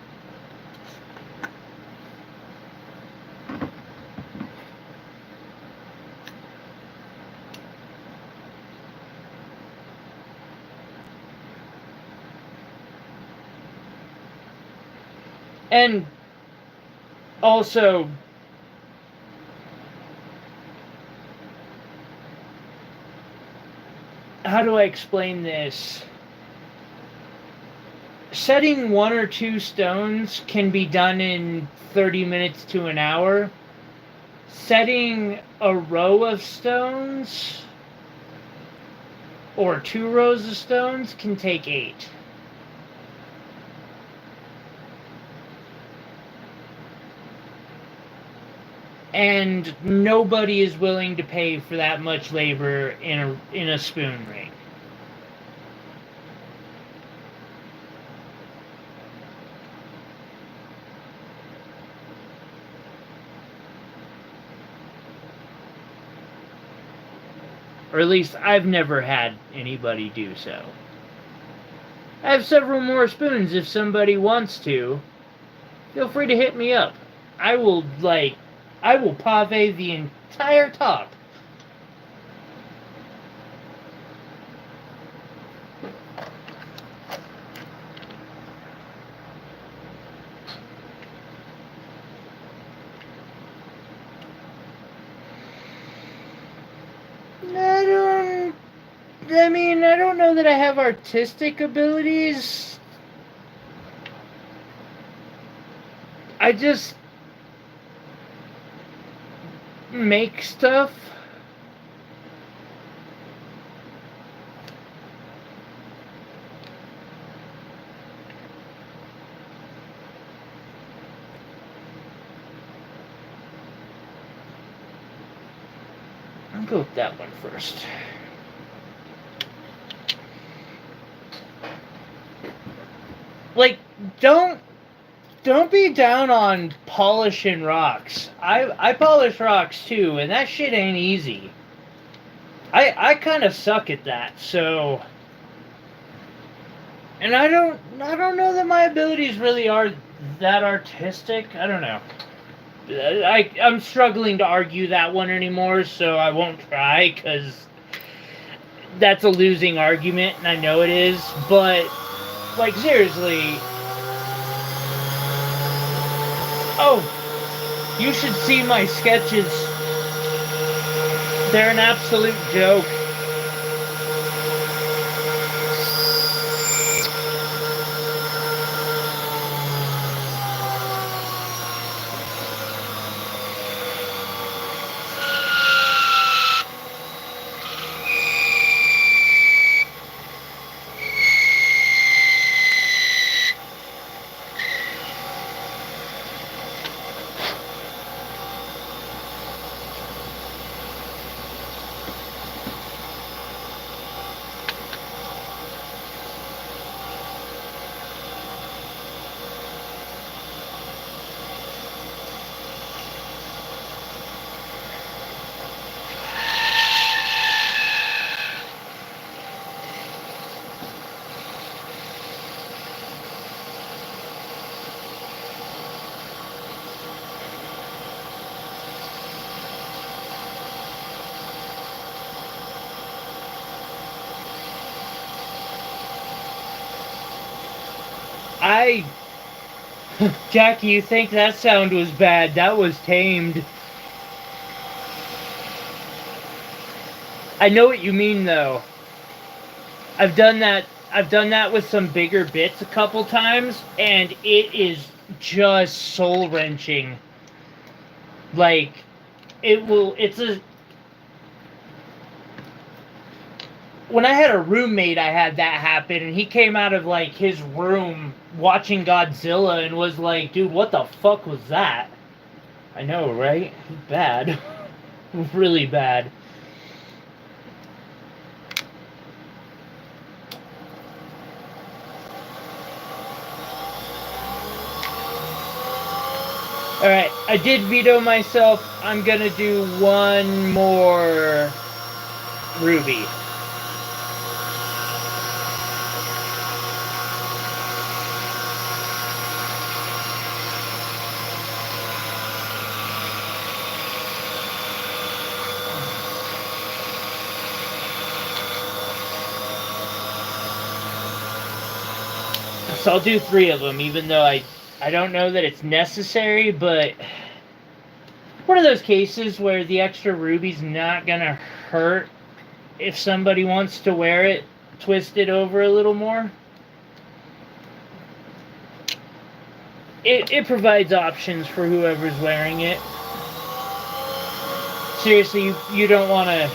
And also, how do I explain this? Setting 1 or 2 stones can be done in 30 minutes to an hour. Setting a row of stones or 2 rows of stones can take 8. And nobody is willing to pay for that much labor in a spoon ring. Or at least I've never had anybody do so. I have several more spoons if somebody wants to. Feel free to hit me up. I will pave the entire top. I don't know that I have artistic abilities. I just make stuff. go with that one first. Like, don't be down on polishing rocks. I polish rocks too, and that shit ain't easy. I kind of suck at that, so. And I don't know that my abilities really are that artistic. I don't know. I'm struggling to argue that one anymore, so I won't try, because that's a losing argument, and I know it is, but, like, seriously. Oh, you should see my sketches. They're an absolute joke. Jackie, you think that sound was bad? That was tamed. I know what you mean, though. I've done that with some bigger bits a couple times, and it is just soul-wrenching. Like, it's a... When I had a roommate, I had that happen, and he came out of, like, his room watching Godzilla and was like, dude, what the fuck was that? I know, right? Bad. Really bad. Alright, I did veto myself. I'm gonna do one more ruby. So I'll do 3 of them, even though I don't know that it's necessary, but one of those cases where the extra ruby's not gonna hurt if somebody wants to wear it, twist it over a little more. It provides options for whoever's wearing it. Seriously, you don't want to...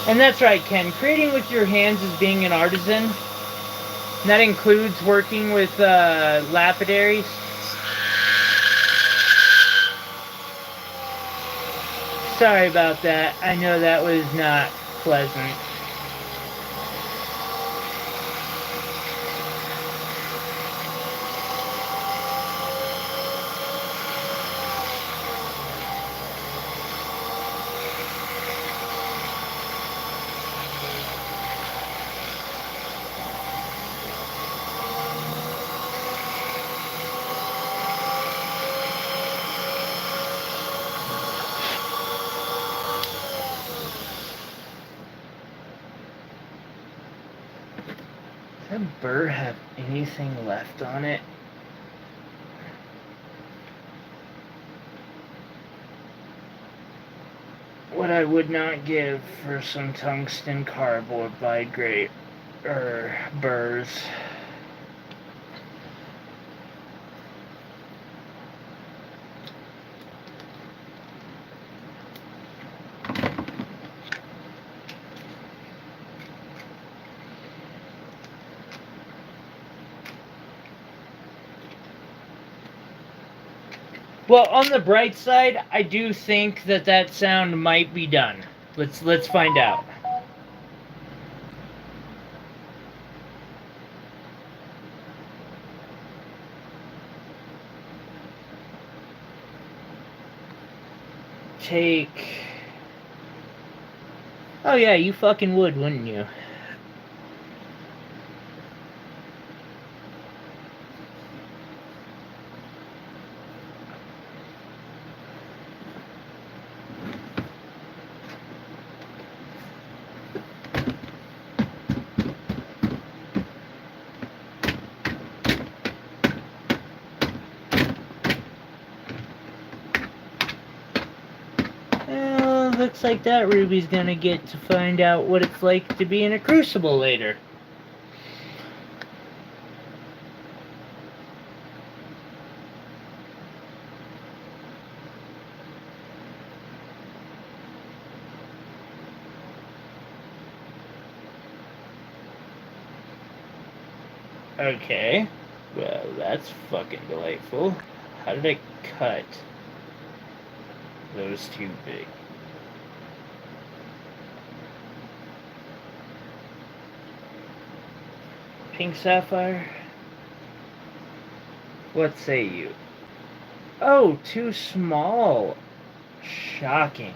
And that's right, Ken. Creating with your hands is being an artisan. And that includes working with lapidaries. Sorry about that. I know that was not pleasant. Does that burr have anything left on it? What I would not give for some tungsten carbide burrs. Well, on the bright side, I do think that that sound might be done. Let's find out. Take. Oh yeah, you fucking would, wouldn't you? Well, looks like that Ruby's gonna get to find out what it's like to be in a crucible later. Okay. Well, that's fucking delightful. How did I cut those too big? Pink sapphire? What say you? Oh, too small. Shocking.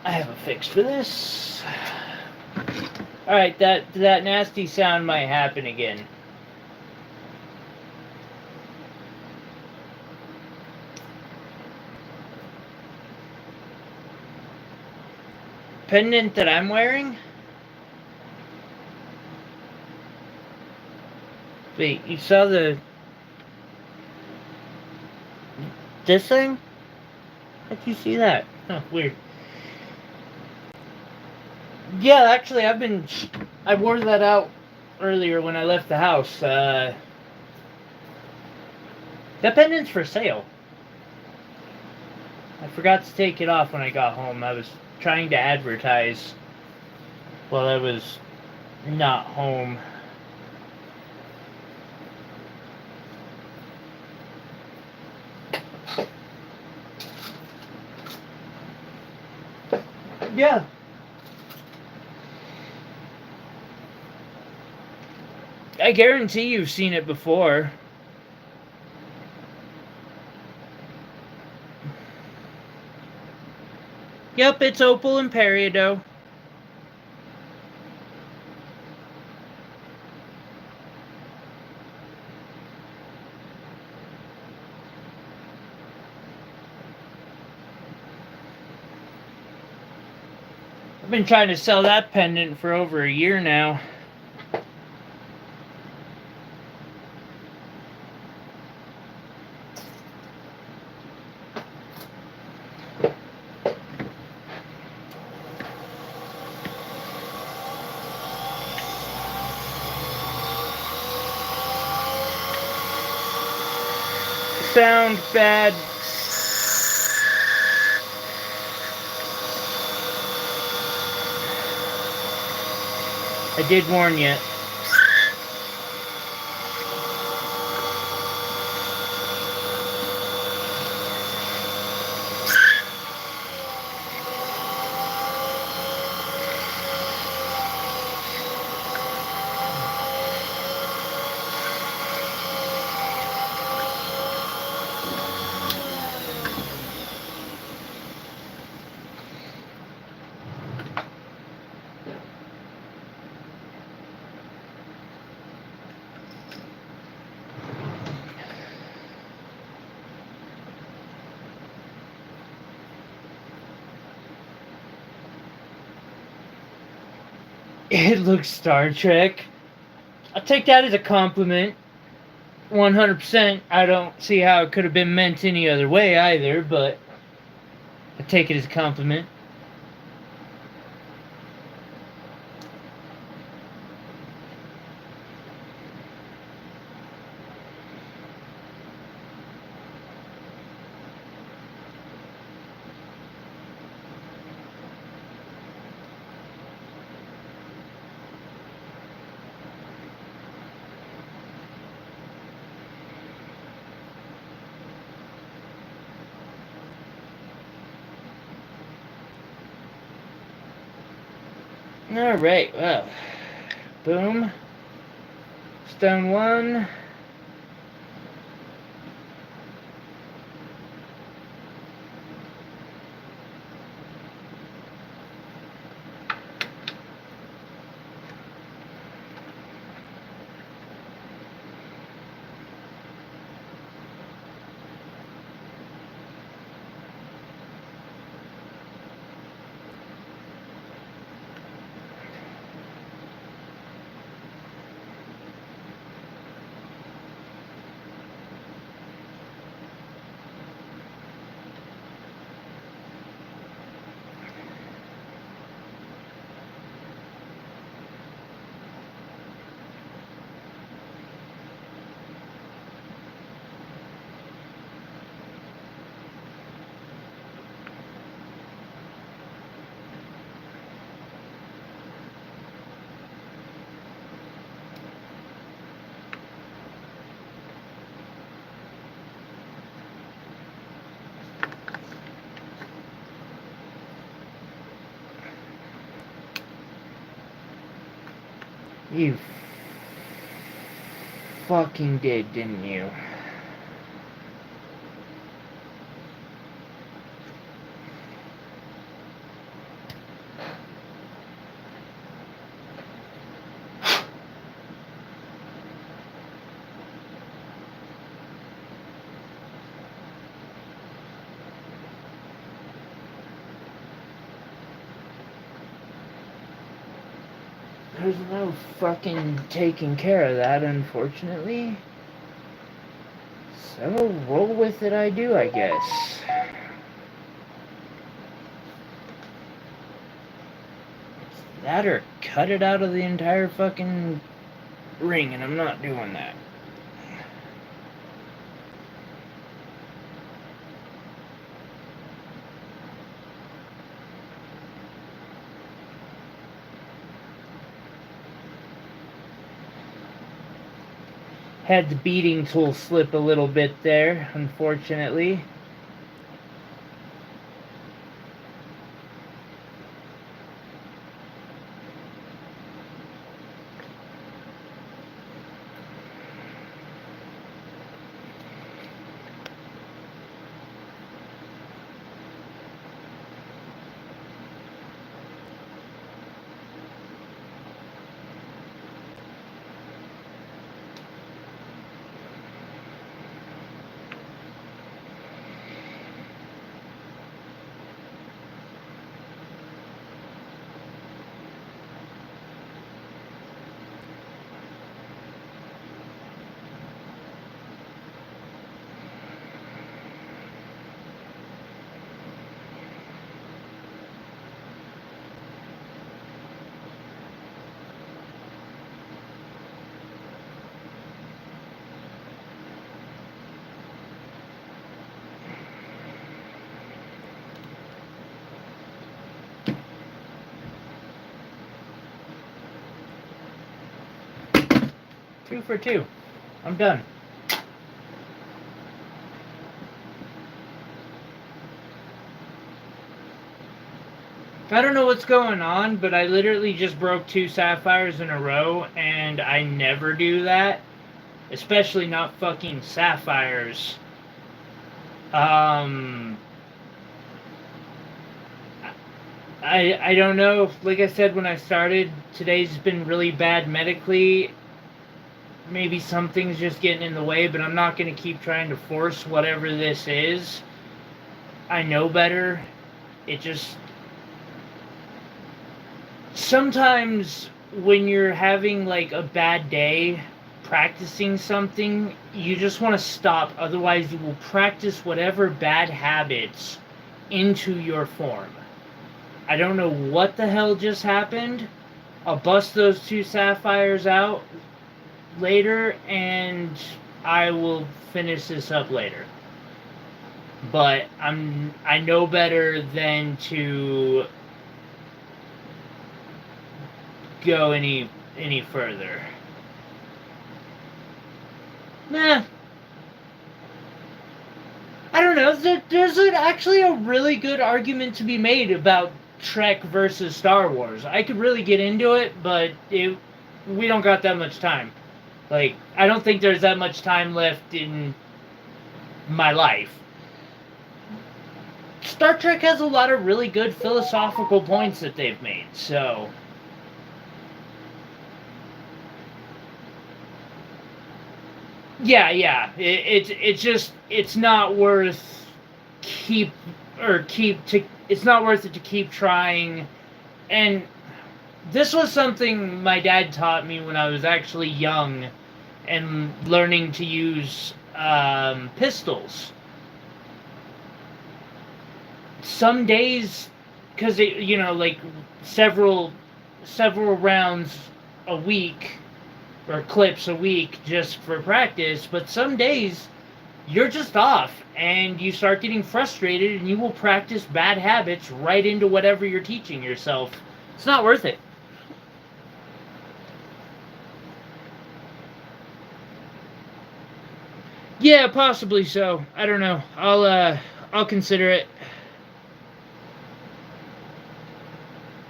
I have a fix for this. Alright, that nasty sound might happen again. Pendant that I'm wearing? Wait, you saw this thing? How'd you see that? Oh, weird. Yeah, actually, I wore that out earlier when I left the house. That pendant's for sale. I forgot to take it off when I got home. I was trying to advertise while I was not home. Yeah. I guarantee you've seen it before. Yep, it's opal and peridot. I've been trying to sell that pendant for over a year now. Sound bad. I did warn you. It looks Star Trek. I'll take that as a compliment. 100%. I don't see how it could have been meant any other way either, but I take it as a compliment. Alright, well, boom. Stone 1. You fucking did, didn't you? There's no fucking taking care of that, unfortunately. So, roll with it I do, I guess. That or cut it out of the entire fucking ring, and I'm not doing that. Had the beating tool slip a little bit there, unfortunately. Two for two. I'm done. I don't know what's going on, but I literally just broke 2 sapphires in a row, and I never do that. Especially not fucking sapphires. I don't know. Like I said when I started, today's been really bad medically. Maybe something's just getting in the way, but I'm not going to keep trying to force whatever this is. I know better. It just... Sometimes when you're having like a bad day practicing something, you just want to stop. Otherwise, you will practice whatever bad habits into your form. I don't know what the hell just happened. I'll bust those 2 sapphires out later, and I will finish this up later. But I know better than to go any further. Nah. I don't know. There's actually a really good argument to be made about Trek versus Star Wars. I could really get into it, but we don't got that much time. Like, I don't think there's that much time left in my life. Star Trek has a lot of really good philosophical points that they've made, so... Yeah. It's not worth it's not worth it to keep trying. And this was something my dad taught me when I was actually young and learning to use pistols. Some days, because like several rounds a week or clips a week just for practice, but some days you're just off and you start getting frustrated and you will practice bad habits right into whatever you're teaching yourself. It's not worth it. Yeah, possibly so. I don't know. I'll consider it.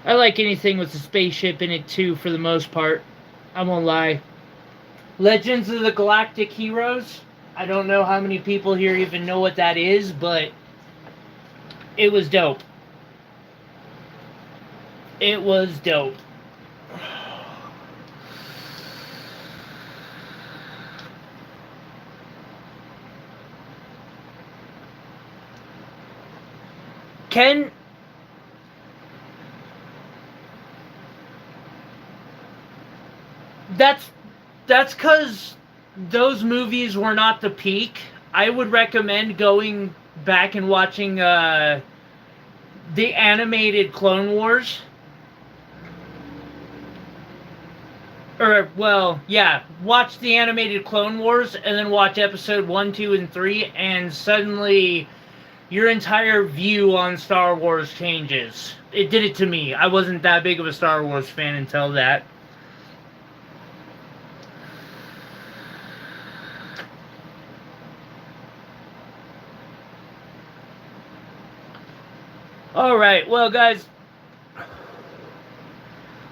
I like anything with a spaceship in it too, for the most part. I won't lie. Legends of the Galactic Heroes. I don't know how many people here even know what that is, but it was dope. It was dope. Ken... That's because those movies were not the peak. I would recommend going back and watching the animated Clone Wars. Or, well, yeah, watch the animated Clone Wars and then watch episode 1, 2, and 3, and suddenly your entire view on Star Wars changes. It did it to me. I wasn't that big of a Star Wars fan until that. Alright, well guys,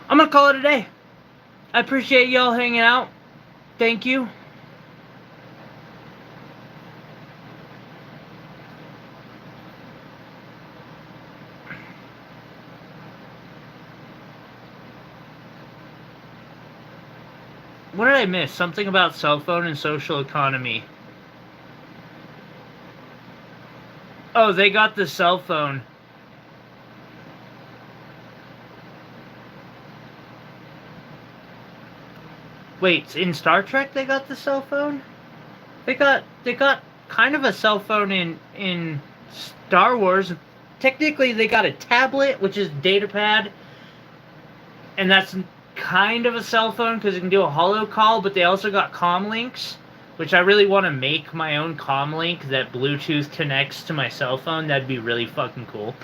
I'm gonna call it a day. I appreciate y'all hanging out. Thank you. What did I miss? Something about cell phone and social economy. Oh, they got the cell phone. Wait, in Star Trek they got the cell phone? They got kind of a cell phone in Star Wars. Technically they got a tablet, which is datapad, and that's kind of a cell phone because it can do a holo call, but they also got comm links, which I really want to make my own comm link that Bluetooth connects to my cell phone. That'd be really fucking cool.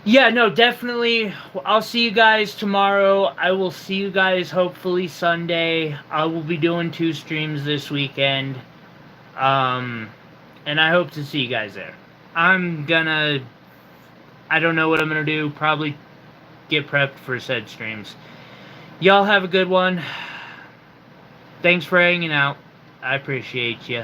Yeah, no, definitely. I'll see you guys tomorrow. I will see you guys hopefully Sunday. I will be doing 2 streams this weekend. And I hope to see you guys there. I don't know what I'm gonna do. Probably get prepped for said streams. Y'all have a good one. Thanks for hanging out. I appreciate you.